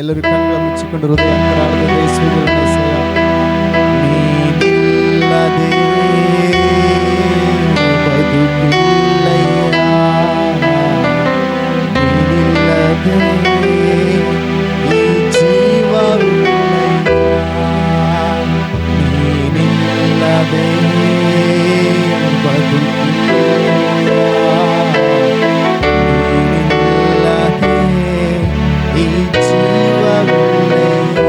ಎಲ್ಲರೂ ಕಣ್ಣುಗಳನ್ನು ಮುಚ್ಚಿಕೊಂಡು ಹೃದಯ ಅಂತರಾಳದಲ್ಲಿ ಯೇಸುವಿನ ಹೆಸರು ನೀನಿಲ್ಲದೆ ಬದುಕಿಲ್ಲಯ್ಯ, ನೀನಿಲ್ಲದೆ ಈ ಜೀವವಿಲ್ಲಯ್ಯ, ನೀನಿಲ್ಲದೆ ಬದುಕಿಲ್ಲಯ್ಯ, ನೀನಿಲ್ಲದೆ ಈ ಜೀವವಿಲ್ಲಯ್ಯ.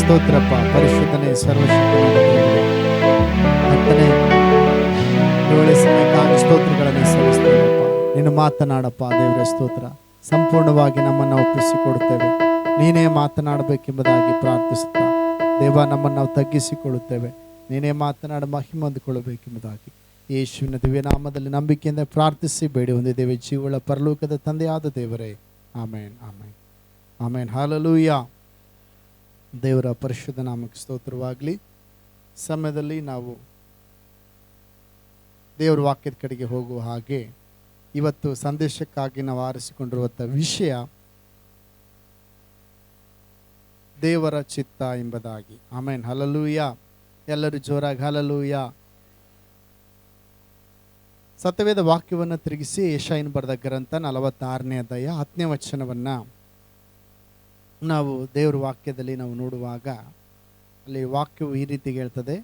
ಸ್ತೋತ್ರಪ್ಪ, ಪರಿಶುದ್ಧನೇ, ಸರ್ವಶಕ್ತನಾದ ದೇವರೇ, ಕರ್ತನೇ, ಏಳು ಸಮಯಕ್ಕಾಗಿ ಸ್ತೋತ್ರಗಳನ್ನು ಸಲ್ಲಿಸ್ತೇವಪ್ಪ. ನೀನು ಮಾತನಾಡಪ್ಪ ದೇವರೇ, ಸ್ತೋತ್ರ. ಸಂಪೂರ್ಣವಾಗಿ ನಮ್ಮನ್ನು ಒಪ್ಪಿಸಿಕೊಡುತ್ತೇವೆ, ನೀನೇ ಮಾತನಾಡಬೇಕೆಂಬುದಾಗಿ ಪ್ರಾರ್ಥಿಸುತ್ತಾ ದೇವ, ನಮ್ಮನ್ನು ನಾವು ತಗ್ಗಿಸಿಕೊಳ್ಳುತ್ತೇವೆ, ನೀನೇ ಮಾತನಾಡಿ ಮಹಿಮೆ ಹೊಂದಿಕೊಳ್ಳಬೇಕೆಂಬುದಾಗಿ ಯೇಸುವಿನ ದಿವ್ಯನಾಮದಲ್ಲಿ ನಂಬಿಕೆಯಿಂದ ಪ್ರಾರ್ಥಿಸಿ ಬೇಡಿ ಹೊಂದಿದ್ದೇವೆ, ಜೀವಳ ಪರಲೋಕದ ತಂದೆಯಾದ ದೇವರೇ. ಆಮೇನ್, ಆಮೇನ್, ಆಮೇನ್. ಹಲ್ಲೆಲೂಯಾ. ದೇವರ ಪರಿಶುದ್ಧ ನಾಮಕ್ಕೆ ಸ್ತೋತ್ರವಾಗಲಿ. ಸಮಯದಲ್ಲಿ ನಾವು ದೇವರ ವಾಕ್ಯದ ಕಡೆಗೆ ಹೋಗುವ ಹಾಗೆ ಇವತ್ತು ಸಂದೇಶಕ್ಕಾಗಿ ನಾವು ಆರಿಸಿಕೊಂಡಿರುವಂಥ ವಿಷಯ ದೇವರ ಚಿತ್ತ ಎಂಬುದಾಗಿ. ಆಮೇನ್, ಹಲ್ಲೆಲೂಯಾ. ಎಲ್ಲರೂ ಜೋರಾಗಿ ಹಲ್ಲೆಲೂಯಾ. ಸತ್ಯವೇದ ವಾಕ್ಯವನ್ನು ತಿರುಗಿಸಿ ಯೆಶಾಯನ ಬರೆದ ಗ್ರಂಥ 46ನೇ ಅಧ್ಯಾಯ 10ನೇ ವಚನವನ್ನು ನಾವು ದೇವರ ವಾಕ್ಯದಲ್ಲಿ ನಾವು ನೋಡುವಾಗ ಅಲ್ಲಿ ವಾಕ್ಯವು ಈ ರೀತಿ ಹೇಳ್ತದೆ.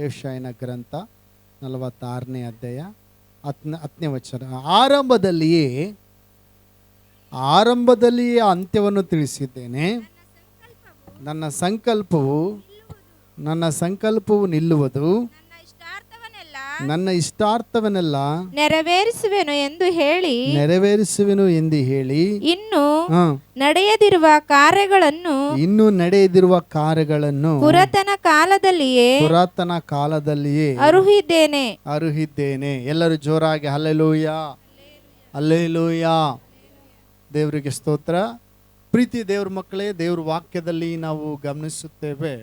ಯೆಶಾಯನ ಗ್ರಂಥ 46ನೇ ಅಧ್ಯಾಯ 10ನೇ ವಚನ, ಆರಂಭದಲ್ಲಿಯೇ ಅಂತ್ಯವನ್ನು ತಿಳಿಸಿದ್ದೇನೆ, ನನ್ನ ಸಂಕಲ್ಪವು ನಿಲ್ಲುವುದು, ನನ್ನ ಇಷ್ಟಾರ್ಥವನ್ನೆಲ್ಲ ನೆರವೇರಿಸುವೆನು ಎಂದು ಹೇಳಿ ಇನ್ನು ನಡೆಯದಿರುವ ಕಾರ್ಯಗಳನ್ನು ಪುರಾತನ ಕಾಲದಲ್ಲಿಯೇ ಅರುಹಿದ್ದೇನೆ. ಎಲ್ಲರೂ ಜೋರಾಗಿ ಹಲ್ಲೆಲೂಯಾ, ಹಲ್ಲೆಲೂಯಾ. ದೇವರಿಗೆ ಸ್ತೋತ್ರ. ಪ್ರೀತಿ ದೇವ್ರ ಮಕ್ಕಳೇ, ದೇವ್ರ ವಾಕ್ಯದಲ್ಲಿ ನಾವು ಗಮನಿಸುತ್ತೇವೆ,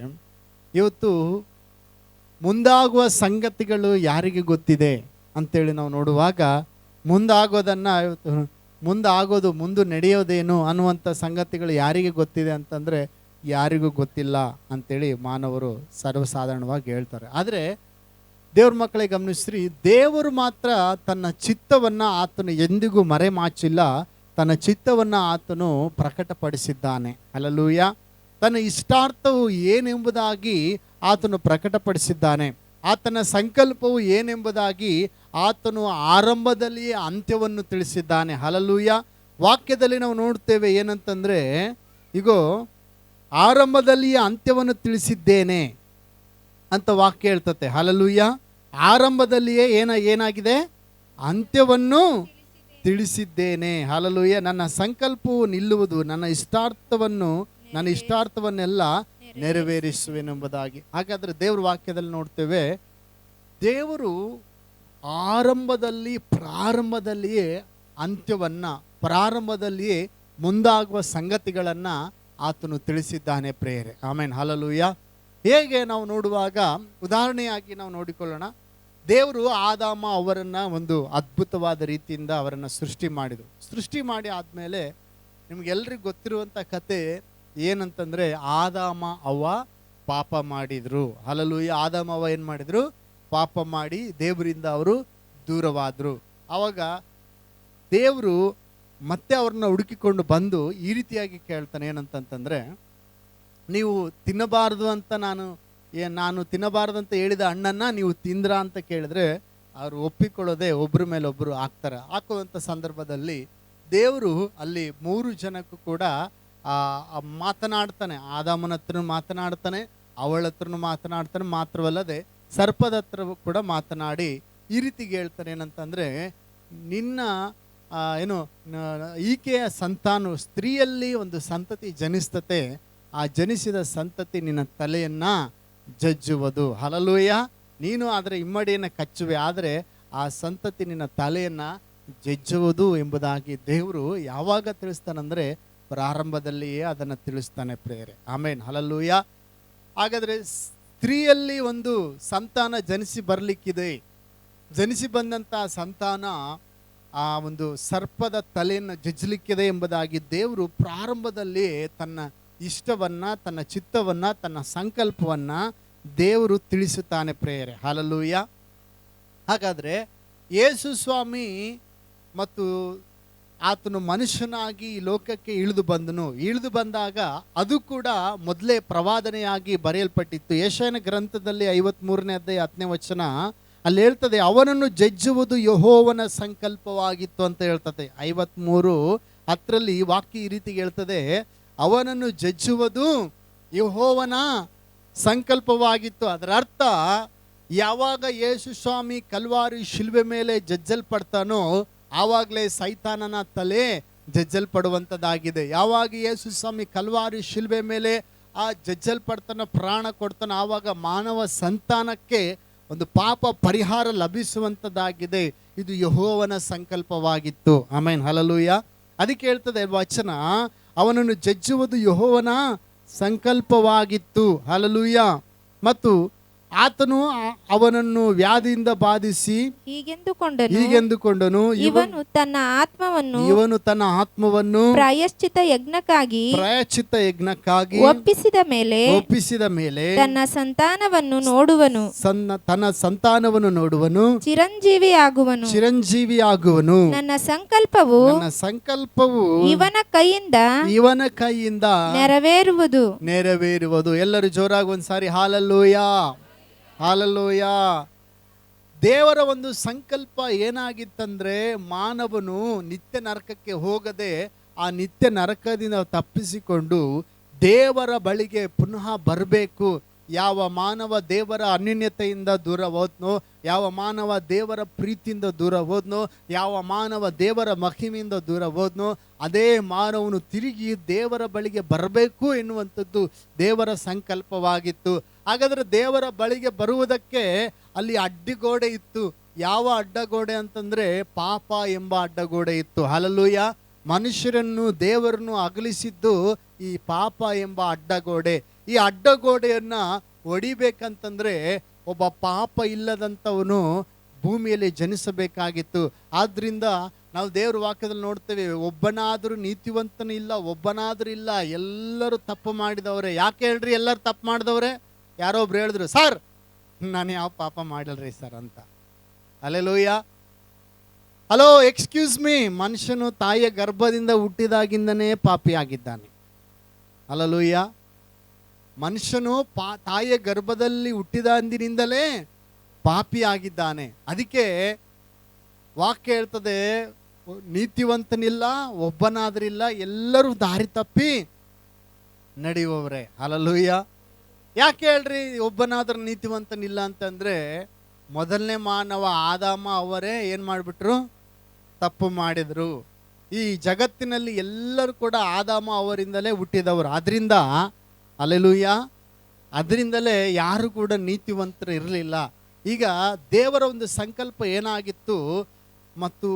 ಇವತ್ತು ಮುಂದಾಗುವ ಸಂಗತಿಗಳು ಯಾರಿಗೆ ಗೊತ್ತಿದೆ ಅಂತೇಳಿ ನಾವು ನೋಡುವಾಗ, ಮುಂದೆ ನಡೆಯೋದೇನು ಅನ್ನುವಂಥ ಸಂಗತಿಗಳು ಯಾರಿಗೆ ಗೊತ್ತಿದೆ ಅಂತಂದರೆ ಯಾರಿಗೂ ಗೊತ್ತಿಲ್ಲ ಅಂತೇಳಿ ಮಾನವರು ಸರ್ವಸಾಧಾರಣವಾಗಿ ಹೇಳ್ತಾರೆ. ಆದರೆ ದೇವ್ರ ಮಕ್ಕಳಿಗೆ ಗಮನಿಸ್ರಿ, ದೇವರು ಮಾತ್ರ ತನ್ನ ಚಿತ್ತವನ್ನು ಆತನು ಎಂದಿಗೂ ಮರೆಮಾಚಿಲ್ಲ, ತನ್ನ ಚಿತ್ತವನ್ನು ಆತನು ಪ್ರಕಟಪಡಿಸಿದ್ದಾನೆ. ಹಲ್ಲೆಲೂಯಾ. ತನ್ನ ಇಷ್ಟಾರ್ಥವು ಏನೆಂಬುದಾಗಿ ಆತನು ಪ್ರಕಟಪಡಿಸಿದ್ದಾನೆ, ಆತನ ಸಂಕಲ್ಪವು ಏನೆಂಬುದಾಗಿ ಆತನು ಆರಂಭದಲ್ಲಿಯೇ ಅಂತ್ಯವನ್ನು ತಿಳಿಸಿದ್ದಾನೆ. ಹಲ್ಲೆಲೂಯಾ. ವಾಕ್ಯದಲ್ಲಿ ನಾವು ನೋಡ್ತೇವೆ ಏನಂತಂದರೆ, ಈಗೋ ಆರಂಭದಲ್ಲಿಯೇ ಅಂತ್ಯವನ್ನು ತಿಳಿಸಿದ್ದೇನೆ ಅಂತ ವಾಕ್ಯ ಹೇಳ್ತತೆ. ಹಲ್ಲೆಲೂಯಾ. ಆರಂಭದಲ್ಲಿಯೇ ಏನಾಗಿದೆ? ಅಂತ್ಯವನ್ನು ತಿಳಿಸಿದ್ದೇನೆ. ಹಲ್ಲೆಲೂಯಾ. ನನ್ನ ಸಂಕಲ್ಪವು ನಿಲ್ಲುವುದು, ನನ್ನ ಇಷ್ಟಾರ್ಥವನ್ನೆಲ್ಲ ನೆರವೇರಿಸುವೆನೆಂಬುದಾಗಿ. ಹಾಗಾದರೆ ದೇವ್ರ ವಾಕ್ಯದಲ್ಲಿ ನೋಡ್ತೇವೆ, ದೇವರು ಪ್ರಾರಂಭದಲ್ಲಿಯೇ ಅಂತ್ಯವನ್ನು, ಪ್ರಾರಂಭದಲ್ಲಿಯೇ ಮುಂದಾಗುವ ಸಂಗತಿಗಳನ್ನು ಆತನು ತಿಳಿಸಿದ್ದಾನೆ ಪ್ರೇಯರೆ. ಆಮೇನ್, ಹಲ್ಲೆಲೂಯಾ. ಹೇಗೆ ನಾವು ನೋಡುವಾಗ ಉದಾಹರಣೆಯಾಗಿ ನಾವು ನೋಡಿಕೊಳ್ಳೋಣ. ದೇವರು ಆದಾಮ ಅವರನ್ನು ಒಂದು ಅದ್ಭುತವಾದ ರೀತಿಯಿಂದ ಅವರನ್ನು ಸೃಷ್ಟಿ ಮಾಡಿ ಆದಮೇಲೆ ನಿಮಗೆಲ್ಲರಿಗೂ ಗೊತ್ತಿರುವಂಥ ಕತೆ ಏನಂತಂದರೆ, ಆದಾಮ ಅವ್ವ ಪಾಪ ಮಾಡಿದರು. ಹಲ್ಲೆಲೂಯಾ. ಆದಾಮ ಅವ್ವ ಏನು ಮಾಡಿದರು? ಪಾಪ ಮಾಡಿ ದೇವರಿಂದ ಅವರು ದೂರವಾದರು. ಆವಾಗ ದೇವರು ಮತ್ತೆ ಅವ್ರನ್ನ ಹುಡುಕಿಕೊಂಡು ಬಂದು ಈ ರೀತಿಯಾಗಿ ಕೇಳ್ತಾನೆ, ಏನಂತಂತಂದರೆ, ನೀವು ತಿನ್ನಬಾರ್ದು ಅಂತ ನಾನು ತಿನ್ನಬಾರ್ದಂತ ಹೇಳಿದ ಹಣ್ಣನ್ನು ನೀವು ತಿಂದ್ರ ಅಂತ ಕೇಳಿದ್ರೆ ಅವರು ಒಪ್ಪಿಕೊಳ್ಳೋದೆ ಒಬ್ಬರ ಮೇಲೆ ಒಬ್ಬರು ಹಾಕುವಂಥ ಸಂದರ್ಭದಲ್ಲಿ ದೇವರು ಅಲ್ಲಿ 3 ಜನಕ್ಕೂ ಕೂಡ ಮಾತನಾಡ್ತಾನೆ. ಆದಾಮನ ಹತ್ರ ಮಾತನಾಡ್ತಾನೆ, ಅವಳ ಹತ್ರನೂ ಮಾತನಾಡ್ತಾನೆ, ಮಾತ್ರವಲ್ಲದೆ ಸರ್ಪದ ಹತ್ರ ಕೂಡ ಮಾತನಾಡಿ ಈ ರೀತಿಗೆ ಹೇಳ್ತಾನೆ, ಏನಂತಂದರೆ, ನಿನ್ನ ಈಕೆಯ ಸಂತಾನ, ಸ್ತ್ರೀಯಲ್ಲಿ ಒಂದು ಸಂತತಿ ಜನಿಸ್ತತೆ, ಆ ಜನಿಸಿದ ಸಂತತಿ ನಿನ್ನ ತಲೆಯನ್ನು ಜಜ್ಜುವುದು. ಹಲ್ಲೆಲೂಯಾ. ನೀನು ಅದರ ಇಮ್ಮಡಿಯನ್ನು ಕಚ್ಚುವೆ, ಆದರೆ ಆ ಸಂತತಿ ನಿನ್ನ ತಲೆಯನ್ನು ಜಜ್ಜುವುದು ಎಂಬುದಾಗಿ ದೇವರು ಯಾವಾಗ ತಿಳಿಸ್ತಾನಂದರೆ ಪ್ರಾರಂಭದಲ್ಲಿಯೇ ಅದನ್ನು ತಿಳಿಸ್ತಾನೆ ಪ್ರೇಯರೆ. ಆಮೇನ್, ಹಲ್ಲೆಲೂಯಾ. ಹಾಗಾದರೆ ಸ್ತ್ರೀಯಲ್ಲಿ ಒಂದು ಸಂತಾನ ಜನಿಸಿ ಬರಲಿಕ್ಕಿದೆ. ಜನಿಸಿ ಬಂದಂಥ ಸಂತಾನ ಆ ಒಂದು ಸರ್ಪದ ತಲೆಯನ್ನು ಜಜ್ಜಲಿಕ್ಕಿದೆ ಎಂಬುದಾಗಿ ದೇವರು ಪ್ರಾರಂಭದಲ್ಲಿ ತನ್ನ ಇಷ್ಟವನ್ನ, ತನ್ನ ಚಿತ್ತವನ್ನ, ತನ್ನ ಸಂಕಲ್ಪವನ್ನ ದೇವರು ತಿಳಿಸುತ್ತಾನೆ ಪ್ರೇಯರೆ. ಹಲ್ಲೆಲೂಯಾ. ಹಾಗಾದ್ರೆ ಯೇಸು ಸ್ವಾಮಿ ಮತ್ತು ಆತನು ಮನುಷ್ಯನಾಗಿ ಈ ಲೋಕಕ್ಕೆ ಇಳಿದು ಬಂದಾಗ ಅದು ಕೂಡ ಮೊದಲೇ ಪ್ರವಾದನೆಯಾಗಿ ಬರೆಯಲ್ಪಟ್ಟಿತ್ತು. ಯೆಶಾಯನ ಗ್ರಂಥದಲ್ಲಿ 53ನೇ ಅಧ್ಯಾಯ 10ನೇ ವಚನ ಅಲ್ಲಿ ಹೇಳ್ತದೆ, ಅವನನ್ನು ಜಜ್ಜುವುದು ಯೆಹೋವನ ಸಂಕಲ್ಪವಾಗಿತ್ತು ಅಂತ ಹೇಳ್ತದೆ. 53:10 ವಾಕ್ಯ ಈ ರೀತಿ ಹೇಳ್ತದೆ, ಅವನನ್ನು ಜಜ್ಜುವುದು ಯೆಹೋವನ ಸಂಕಲ್ಪವಾಗಿತ್ತು. ಅದರ ಅರ್ಥ, ಯಾವಾಗ ಯೇಸು ಸ್ವಾಮಿ ಕಲ್ವಾರಿ ಶಿಲ್ಬೆ ಮೇಲೆ ಜಜ್ಜಲ್ಪಡ್ತಾನೋ ಆವಾಗಲೇ ಸೈತಾನನ ತಲೆ ಜಜ್ಜಲ್ಪಡುವಂಥದ್ದಾಗಿದೆ. ಯಾವಾಗ ಯೇಸು ಸ್ವಾಮಿ ಕಲ್ವಾರಿ ಶಿಲ್ಬೆ ಮೇಲೆ ಆ ಜಜ್ಜಲ್ಪಡ್ತಾನೋ, ಪ್ರಾಣ ಕೊಡ್ತಾನೋ, ಆವಾಗ ಮಾನವ ಸಂತಾನಕ್ಕೆ ಒಂದು ಪಾಪ ಪರಿಹಾರ ಲಭಿಸುವಂಥದ್ದಾಗಿದೆ. ಇದು ಯೆಹೋವನ ಸಂಕಲ್ಪವಾಗಿತ್ತು. Amen, hallelujah. ಅದಕ್ಕೆ ಹೇಳ್ತದೆ ವಚನ, ಅವನನ್ನು ಜಜ್ಜುವುದು ಯೆಹೋವನ ಸಂಕಲ್ಪವಾಗಿತ್ತು. ಹಲ್ಲೆಲೂಯಾ. ಮತ್ತು ಆತನು ಅವನನ್ನು ವ್ಯಾಧಿಯಿಂದ ಬಾಧಿಸಿ ಹೀಗೆಂದುಕೊಂಡನು, ಇವನು ತನ್ನ ಆತ್ಮವನ್ನು ಪ್ರಾಯಶ್ಚಿತ್ತ ಯಜ್ಞಕ್ಕಾಗಿ ಒಪ್ಪಿಸಿದ ಮೇಲೆ ತನ್ನ ಸಂತಾನವನ್ನು ನೋಡುವನು, ಚಿರಂಜೀವಿಯಾಗುವನು. ನನ್ನ ಸಂಕಲ್ಪವು ಇವನ ಕೈಯಿಂದ ನೆರವೇರುವುದು. ಎಲ್ಲರೂ ಜೋರಾಗಿ ಒಂದ್ಸಾರಿ ಹಲ್ಲೆಲೂಯಾ, ಹಲ್ಲೆಲೂಯಾ. ದೇವರ ಒಂದು ಸಂಕಲ್ಪ ಏನಾಗಿತ್ತಂದ್ರೆ, ಮಾನವನು ನಿತ್ಯ ನರಕಕ್ಕೆ ಹೋಗದೆ ಆ ನಿತ್ಯ ನರಕದಿಂದ ತಪ್ಪಿಸಿಕೊಂಡು ದೇವರ ಬಳಿಗೆ ಪುನಃ ಬರಬೇಕು. ಯಾವ ಮಾನವ ದೇವರ ಅನ್ಯೋನ್ಯತೆಯಿಂದ ದೂರ ಹೋದ್ನೋ, ಯಾವ ಮಾನವ ದೇವರ ಪ್ರೀತಿಯಿಂದ ದೂರ ಹೋದ್ನೋ, ಯಾವ ಮಾನವ ದೇವರ ಮಹಿಮೆಯಿಂದ ದೂರ ಹೋದ್ನೋ, ಅದೇ ಮಾನವನು ತಿರುಗಿ ದೇವರ ಬಳಿಗೆ ಬರಬೇಕು ಎನ್ನುವಂಥದ್ದು ದೇವರ ಸಂಕಲ್ಪವಾಗಿತ್ತು. ಹಾಗಾದರೆ ದೇವರ ಬಳಿಗೆ ಬರುವುದಕ್ಕೆ ಅಲ್ಲಿ ಅಡ್ಡಗೋಡೆ ಇತ್ತು. ಯಾವ ಅಡ್ಡಗೋಡೆ ಅಂತಂದ್ರೆ ಪಾಪ ಎಂಬ ಅಡ್ಡಗೋಡೆ ಇತ್ತು. ಹಲ್ಲೆಲೂಯಾ. ಮನುಷ್ಯರನ್ನು ದೇವರನ್ನು ಅಗಲಿಸಿದ್ದು ಈ ಪಾಪ ಎಂಬ ಅಡ್ಡಗೋಡೆ. ಈ ಅಡ್ಡಗೋಡೆಯನ್ನ ಹೊಡಿಬೇಕಂತಂದ್ರೆ ಒಬ್ಬ ಪಾಪ ಇಲ್ಲದಂಥವನು ಭೂಮಿಯಲ್ಲಿ ಜನಿಸಬೇಕಾಗಿತ್ತು. ಆದ್ರಿಂದ ನಾವು ದೇವ್ರ ವಾಕ್ಯದಲ್ಲಿ ನೋಡ್ತೇವೆ, ಒಬ್ಬನಾದರೂ ನೀತಿವಂತನು ಇಲ್ಲ, ಒಬ್ಬನಾದರೂ ಇಲ್ಲ, ಎಲ್ಲರೂ ತಪ್ಪು ಮಾಡಿದವ್ರೆ. ಯಾಕೆ ಹೇಳ್ರಿ ಎಲ್ಲರೂ ತಪ್ಪು ಮಾಡಿದವ್ರೆ? ಯಾರೋ ಒಬ್ರು ಹೇಳಿದ್ರು, ಸರ್ ನಾನು ಯಾವ ಪಾಪ ಮಾಡಿಲ್ರಿ ಸರ್ ಅಂತ. ಹಲ್ಲೆಲೂಯಾ. ಹಲೋ, ಎಕ್ಸ್ಕ್ಯೂಸ್ ಮೀ, ಮನುಷ್ಯನು ತಾಯಿಯ ಗರ್ಭದಿಂದ ಹುಟ್ಟಿದಾಗಿಂದನೇ ಪಾಪಿಯಾಗಿದ್ದಾನೆ. ಹಲ್ಲೆಲೂಯಾ. ಮನುಷ್ಯನು ತಾಯಿಯ ಗರ್ಭದಲ್ಲಿ ಹುಟ್ಟಿದ ಅಂದಿನಿಂದಲೇ ಪಾಪಿಯಾಗಿದ್ದಾನೆ. ಅದಕ್ಕೆ ವಾಕ್ಯ ಹೇಳ್ತದೆ, ನೀತಿವಂತನಿಲ್ಲ, ಒಬ್ಬನಾದ್ರಿಲ್ಲ, ಎಲ್ಲರೂ ದಾರಿ ತಪ್ಪಿ ನಡೆಯುವವರೇ. ಹಲ್ಲೆಲೂಯಾ. ಯಾಕೆ ಹೇಳ್ರಿ ಒಬ್ಬನಾದ್ರೂ ನೀತಿವಂತನಿಲ್ಲ ಅಂತಂದ್ರೆ, ಮೊದಲನೇ ಮಾನವ ಆದಾಮ ಅವರೇ ಏನ್ ಮಾಡಿಬಿಟ್ರು? ತಪ್ಪು ಮಾಡಿದ್ರು. ಈ ಜಗತ್ತಿನಲ್ಲಿ ಎಲ್ಲರೂ ಕೂಡ ಆದಾಮ ಅವರಿಂದಲೇ ಹುಟ್ಟಿದವರು. ಆದ್ರಿಂದ ಹಲ್ಲೆಲೂಯಾ, ಅದರಿಂದಲೇ ಯಾರು ಕೂಡ ನೀತಿವಂತರು ಇರಲಿಲ್ಲ. ಈಗ ದೇವರ ಒಂದು ಸಂಕಲ್ಪ ಏನಾಗಿತ್ತು, ಮತ್ತು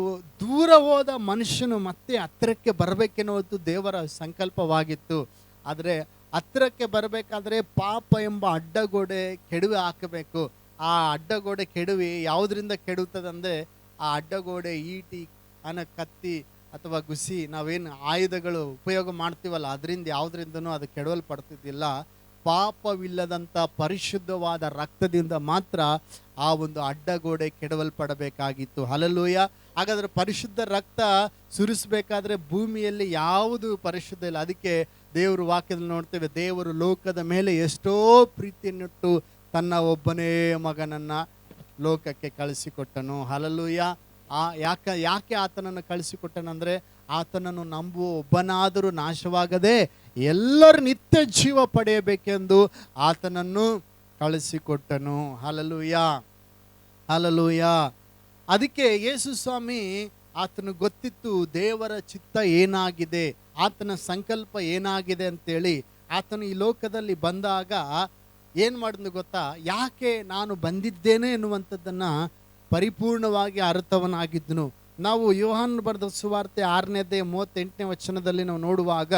ದೂರ ಹೋದ ಮನುಷ್ಯನು ಮತ್ತೆ ಹತ್ತಿರಕ್ಕೆ ಬರಬೇಕೆನ್ನುವುದು ದೇವರ ಸಂಕಲ್ಪವಾಗಿತ್ತು. ಆದರೆ ಹತ್ತಿರಕ್ಕೆ ಬರಬೇಕಾದ್ರೆ ಪಾಪ ಎಂಬ ಅಡ್ಡಗೋಡೆ ಕೆಡವಿ ಹಾಕಬೇಕು. ಆ ಅಡ್ಡಗೋಡೆ ಕೆಡವಿ ಯಾವುದರಿಂದ ಕೆಡುತ್ತದಂದರೆ, ಆ ಅಡ್ಡಗೋಡೆ ಈಟಿ, ಕತ್ತಿ ಅಥವಾ ಗುಸಿ, ನಾವೇನು ಆಯುಧಗಳು ಉಪಯೋಗ ಮಾಡ್ತೀವಲ್ಲ, ಅದರಿಂದ ಯಾವುದರಿಂದನೂ ಅದು ಕೆಡವಲ್ಪಡ್ತಿದ್ದಿಲ್ಲ. ಪಾಪವಿಲ್ಲದಂಥ ಪರಿಶುದ್ಧವಾದ ರಕ್ತದಿಂದ ಮಾತ್ರ ಆ ಒಂದು ಅಡ್ಡಗೋಡೆ ಕೆಡವಲ್ಪಡಬೇಕಾಗಿತ್ತು. ಹಲ್ಲೆಲೂಯಾ. ಹಾಗಾದರೆ ಪರಿಶುದ್ಧ ರಕ್ತ ಸುರಿಸಬೇಕಾದ್ರೆ ಭೂಮಿಯಲ್ಲಿ ಯಾವುದು ಪರಿಶುದ್ಧ ಇಲ್ಲ. ಅದಕ್ಕೆ ದೇವರು ವಾಕ್ಯದಲ್ಲಿ ನೋಡ್ತೇವೆ, ದೇವರು ಲೋಕದ ಮೇಲೆ ಎಷ್ಟೋ ಪ್ರೀತಿಯನ್ನಿಟ್ಟು ತನ್ನ ಒಬ್ಬನೇ ಮಗನನ್ನು ಲೋಕಕ್ಕೆ ಕಳಿಸಿಕೊಟ್ಟನು. ಹಲ್ಲೆಲೂಯಾ. ಯಾಕೆ ಆತನನ್ನು ಕಳಿಸಿಕೊಟ್ಟನಂದರೆ, ಆತನನ್ನು ನಂಬುವ ಒಬ್ಬನಾದರೂ ನಾಶವಾಗದೆ ಎಲ್ಲರೂ ನಿತ್ಯ ಜೀವ ಪಡೆಯಬೇಕೆಂದು ಆತನನ್ನು ಕಳಿಸಿಕೊಟ್ಟನು. Hallelujah, hallelujah. ಅದಕ್ಕೆ ಯೇಸು ಸ್ವಾಮಿ, ಆತನು ಗೊತ್ತಿತ್ತು ದೇವರ ಚಿತ್ತ ಏನಾಗಿದೆ, ಆತನ ಸಂಕಲ್ಪ ಏನಾಗಿದೆ ಅಂತೇಳಿ ಆತನು ಈ ಲೋಕದಲ್ಲಿ ಬಂದಾಗ ಏನು ಮಾಡಿದ್ನು ಗೊತ್ತಾ? ಯಾಕೆ ನಾನು ಬಂದಿದ್ದೇನೆ ಎನ್ನುವಂಥದ್ದನ್ನು ಪರಿಪೂರ್ಣವಾಗಿ ಅರ್ಥವನಾಗಿದ್ದನು. ನಾವು ಯೋಹಾನ್ ಬರೆದ ಸುವಾರ್ತೆ 6ನೇ ಅಧ್ಯಾಯ 38ನೇ ವಚನದಲ್ಲಿ ನಾವು ನೋಡುವಾಗ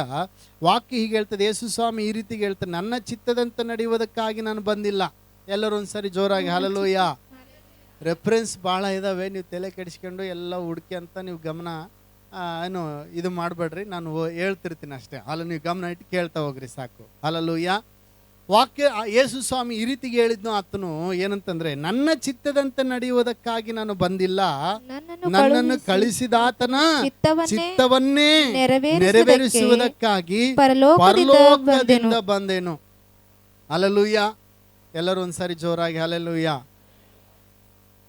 ವಾಕ್ಯ ಹೀಗೆ ಹೇಳ್ತದೆ, ಯೇಸು ಸ್ವಾಮಿ ಈ ರೀತಿ ಹೇಳ್ತಾರೆ, ನನ್ನ ಚಿತ್ತದಂತೆ ನಡೆಯುವುದಕ್ಕಾಗಿ ನಾನು ಬಂದಿಲ್ಲ. ಎಲ್ಲರೂ ಒಂದ್ಸರಿ ಜೋರಾಗಿ ಹಲ್ಲೆಲೂಯಾ. ರೆಫರೆನ್ಸ್ ಭಾಳ ಇದ್ದಾವೆ, ನೀವು ತಲೆ ಕೆಡಿಸ್ಕೊಂಡು ಎಲ್ಲ ಹುಡುಕಿ ಅಂತ ನೀವು ಗಮನ ಏನು ಇದು ಮಾಡಬೇಡ್ರಿ, ನಾನು ಹೇಳ್ತಿರ್ತೀನಿ ಅಷ್ಟೇ. ಅಲ್ಲ, ನೀವು ಗಮನ ಇಟ್ಟು ಕೇಳ್ತಾ ಹೋಗ್ರಿ ಸಾಕು. ಅಲ್ಲೂಯ್ಯ. ವಾಕ್ಯ ಯೇಸು ಸ್ವಾಮಿ ಈ ರೀತಿಗೆ ಹೇಳಿದ್ನು ಆತನು ಏನಂತಂದ್ರೆ, ನನ್ನ ಚಿತ್ತದಂತೆ ನಡೆಯುವುದಕ್ಕಾಗಿ ನಾನು ಬಂದಿಲ್ಲ, ನನ್ನನ್ನು ಕಳಿಸಿದಾತನ ಚಿತ್ತವನ್ನೇ ನೆರವೇರಿಸುವುದಕ್ಕಾಗಿ ಪರಲೋಕದಿಂದ ಬಂದೇನು. ಹಲ್ಲೆಲೂಯ. ಎಲ್ಲರೂ ಒಂದ್ಸರಿ ಜೋರಾಗಿ ಹಲ್ಲೆಲೂಯ.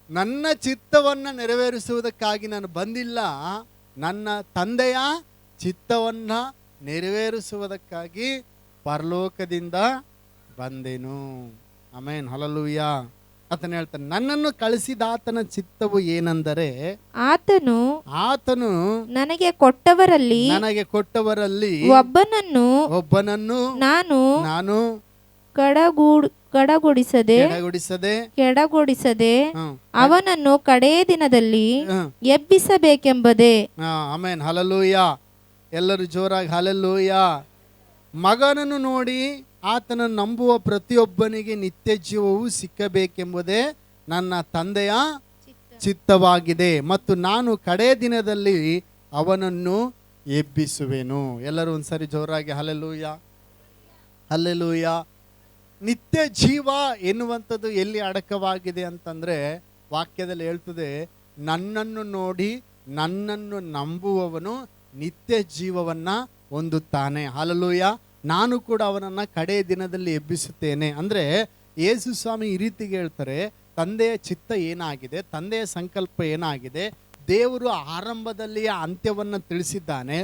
ನನ್ನ ಚಿತ್ತವನ್ನ ನೆರವೇರಿಸುವುದಕ್ಕಾಗಿ ನಾನು ಬಂದಿಲ್ಲ, ನನ್ನ ತಂದೆಯ ಚಿತ್ತವನ್ನ ನೆರವೇರಿಸುವುದಕ್ಕಾಗಿ ಪರಲೋಕದಿಂದ ಬಂದೆನು. ಆಮೆನ್. ಹಲ್ಲೆಲೂಯ. ಆತನು ಹೇಳ್ತಾನೆ, ನನ್ನನ್ನು ಕಳಿಸಿದಾತನ ಚಿತ್ತವು ಏನೆಂದರೆ, ಆತನು ನನಗೆ ಕೊಟ್ಟವರಲ್ಲಿ ಒಬ್ಬನನ್ನು ನಾನು ಕೆಡಗೊಡಿಸದೆ ಅವನನ್ನು ಕಡೆಯ ದಿನದಲ್ಲಿ ಎಬ್ಬಿಸಬೇಕೆಂಬುದೇ. ಆಮೆನ್. ಹಲ್ಲೆಲೂಯ. ಎಲ್ಲರೂ ಜೋರಾಗಿ ಹಲ್ಲೆಲೂಯ. ಮಗನನ್ನು ನೋಡಿ ಆತನನ್ನು ನಂಬುವ ಪ್ರತಿಯೊಬ್ಬನಿಗೆ ನಿತ್ಯ ಜೀವವು ಸಿಕ್ಕಬೇಕೆಂಬುದೇ ನನ್ನ ತಂದೆಯ ಚಿತ್ತವಾಗಿದೆ, ಮತ್ತು ನಾನು ಕಡೆಯ ದಿನದಲ್ಲಿ ಅವನನ್ನು ಎಬ್ಬಿಸುವೆನು. ಎಲ್ಲರೂ ಒಂದ್ಸರಿ ಜೋರಾಗಿ ಹಲ್ಲೆಲೂಯ, ಹಲ್ಲೆಲೂಯ. ನಿತ್ಯ ಜೀವ ಎನ್ನುವಂಥದ್ದು ಎಲ್ಲಿ ಅಡಕವಾಗಿದೆ ಅಂತಂದರೆ, ವಾಕ್ಯದಲ್ಲಿ ಹೇಳ್ತದೆ, ನನ್ನನ್ನು ನೋಡಿ ನನ್ನನ್ನು ನಂಬುವವನು ನಿತ್ಯ ಜೀವವನ್ನು ಹೊಂದುತ್ತಾನೆ. ಹಲ್ಲೆಲೂಯ. ನಾನು ಕೂಡ ಅವನನ್ನು ಕಡೆಯ ದಿನದಲ್ಲಿ ಎಬ್ಬಿಸುತ್ತೇನೆ. ಅಂದರೆ ಯೇಸು ಸ್ವಾಮಿ ಈ ರೀತಿಗೆ ಹೇಳ್ತಾರೆ, ತಂದೆಯ ಚಿತ್ತ ಏನಾಗಿದೆ, ತಂದೆಯ ಸಂಕಲ್ಪ ಏನಾಗಿದೆ, ದೇವರು ಆರಂಭದಲ್ಲಿಯೇ ಅಂತ್ಯವನ್ನು ತಿಳಿಸಿದ್ದಾನೆ,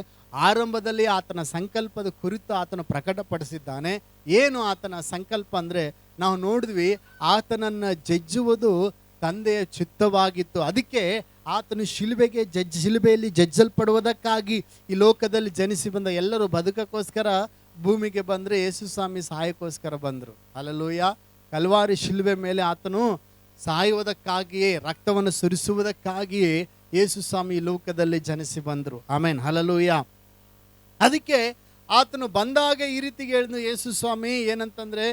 ಆರಂಭದಲ್ಲಿ ಆತನ ಸಂಕಲ್ಪದ ಕುರಿತು ಆತನ ಪ್ರಕಟಪಡಿಸಿದ್ದಾನೆ. ಏನು ಆತನ ಸಂಕಲ್ಪ ಅಂದರೆ, ನಾವು ನೋಡಿದ್ವಿ, ಆತನನ್ನು ಜಜ್ಜುವುದು ತಂದೆಯ ಚಿತ್ತವಾಗಿತ್ತು. ಅದಕ್ಕೆ ಆತನು ಶಿಲುಬೆಯಲ್ಲಿ ಜಜ್ಜಲ್ಪಡುವುದಕ್ಕಾಗಿ ಈ ಲೋಕದಲ್ಲಿ ಜನಿಸಿ ಬಂದ. ಎಲ್ಲರೂ ಬದುಕಕ್ಕೋಸ್ಕರ ಭೂಮಿಗೆ ಬಂದರೆ, ಯೇಸು ಸ್ವಾಮಿ ಸಹಾಯಕ್ಕೋಸ್ಕರ ಬಂದರು. ಹಲ್ಲೆಲೂಯ. ಕಲ್ವಾರಿ ಶಿಲುಬೆ ಮೇಲೆ ಆತನು ಸಾಯುವುದಕ್ಕಾಗಿಯೇ, ರಕ್ತವನ್ನು ಸುರಿಸುವುದಕ್ಕಾಗಿಯೇ ಯೇಸು ಸ್ವಾಮಿ ಈ ಲೋಕದಲ್ಲಿ ಜನಿಸಿ ಬಂದರು. ಆಮೇನ್. ಹಲ್ಲೆಲೂಯ. ಅದಕ್ಕೆ ಆತನು ಬಂದಾಗ ಈ ರೀತಿಗೆ ಹೇಳಿದ್ನು ಯೇಸು ಸ್ವಾಮಿ, ಏನಂತಂದರೆ,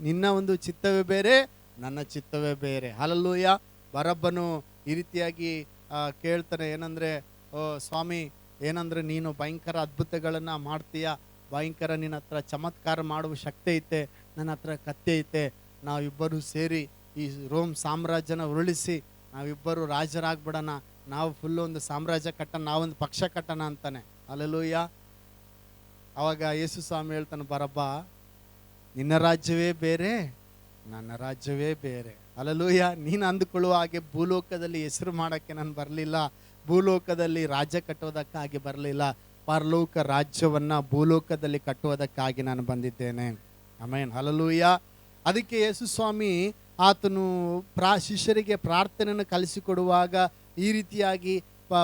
ನಿನ್ನ ಒಂದು ಚಿತ್ತವೇ ಬೇರೆ, ನನ್ನ ಚಿತ್ತವೇ ಬೇರೆ. ಹಲ್ಲೆಲೂಯ. ಬರಬ್ಬನು ಈ ರೀತಿಯಾಗಿ ಕೇಳ್ತಾನೆ, ಏನಂದರೆ, ಓ ಸ್ವಾಮಿ, ಏನಂದರೆ ನೀನು ಭಯಂಕರ ಅದ್ಭುತಗಳನ್ನು ಮಾಡ್ತೀಯ, ಭಯಂಕರ ನಿನ್ನ ಹತ್ರ ಚಮತ್ಕಾರ ಮಾಡುವ ಶಕ್ತಿ ಐತೆ, ನನ್ನ ಹತ್ರ ಕತ್ತೆ ಐತೆ, ನಾವಿಬ್ಬರು ಸೇರಿ ಈ ರೋಮ್ ಸಾಮ್ರಾಜ್ಯನ ಉರುಳಿಸಿ ನಾವಿಬ್ಬರು ರಾಜರಾಗ್ಬಿಡೋಣ, ನಾವು ಫುಲ್ಲು ಒಂದು ಸಾಮ್ರಾಜ್ಯ ಕಟ್ಟೋಣ, ನಾವೊಂದು ಪಕ್ಷ ಕಟ್ಟೋಣ ಅಂತಾನೆ. ಹಲ್ಲೆಲೂಯ. ಅವಾಗ ಯೇಸು ಸ್ವಾಮಿ ಹೇಳ್ತಾನೆ, ಬರಬ್ಬ, ನಿನ್ನ ರಾಜ್ಯವೇ ಬೇರೆ, ನನ್ನ ರಾಜ್ಯವೇ ಬೇರೆ. ಹಲ್ಲೆಲೂಯ. ನೀನು ಅಂದುಕೊಳ್ಳುವ ಹಾಗೆ ಭೂಲೋಕದಲ್ಲಿ ಹೆಸರು ಮಾಡೋಕ್ಕೆ ನಾನು ಬರಲಿಲ್ಲ, ಭೂಲೋಕದಲ್ಲಿ ರಾಜ್ಯ ಕಟ್ಟುವುದಕ್ಕಾಗಿ ಬರಲಿಲ್ಲ, ಪರಲೋಕ ರಾಜ್ಯವನ್ನು ಭೂಲೋಕದಲ್ಲಿ ಕಟ್ಟುವುದಕ್ಕಾಗಿ ನಾನು ಬಂದಿದ್ದೇನೆ. ಆಮೆನ್. ಹಲ್ಲೆಲೂಯ. ಅದಕ್ಕೆ ಯೇಸು ಸ್ವಾಮಿ ಆತನು ಶಿಷ್ಯರಿಗೆ ಪ್ರಾರ್ಥನೆಯನ್ನು ಕಲಿಸಿಕೊಡುವಾಗ ಈ ರೀತಿಯಾಗಿ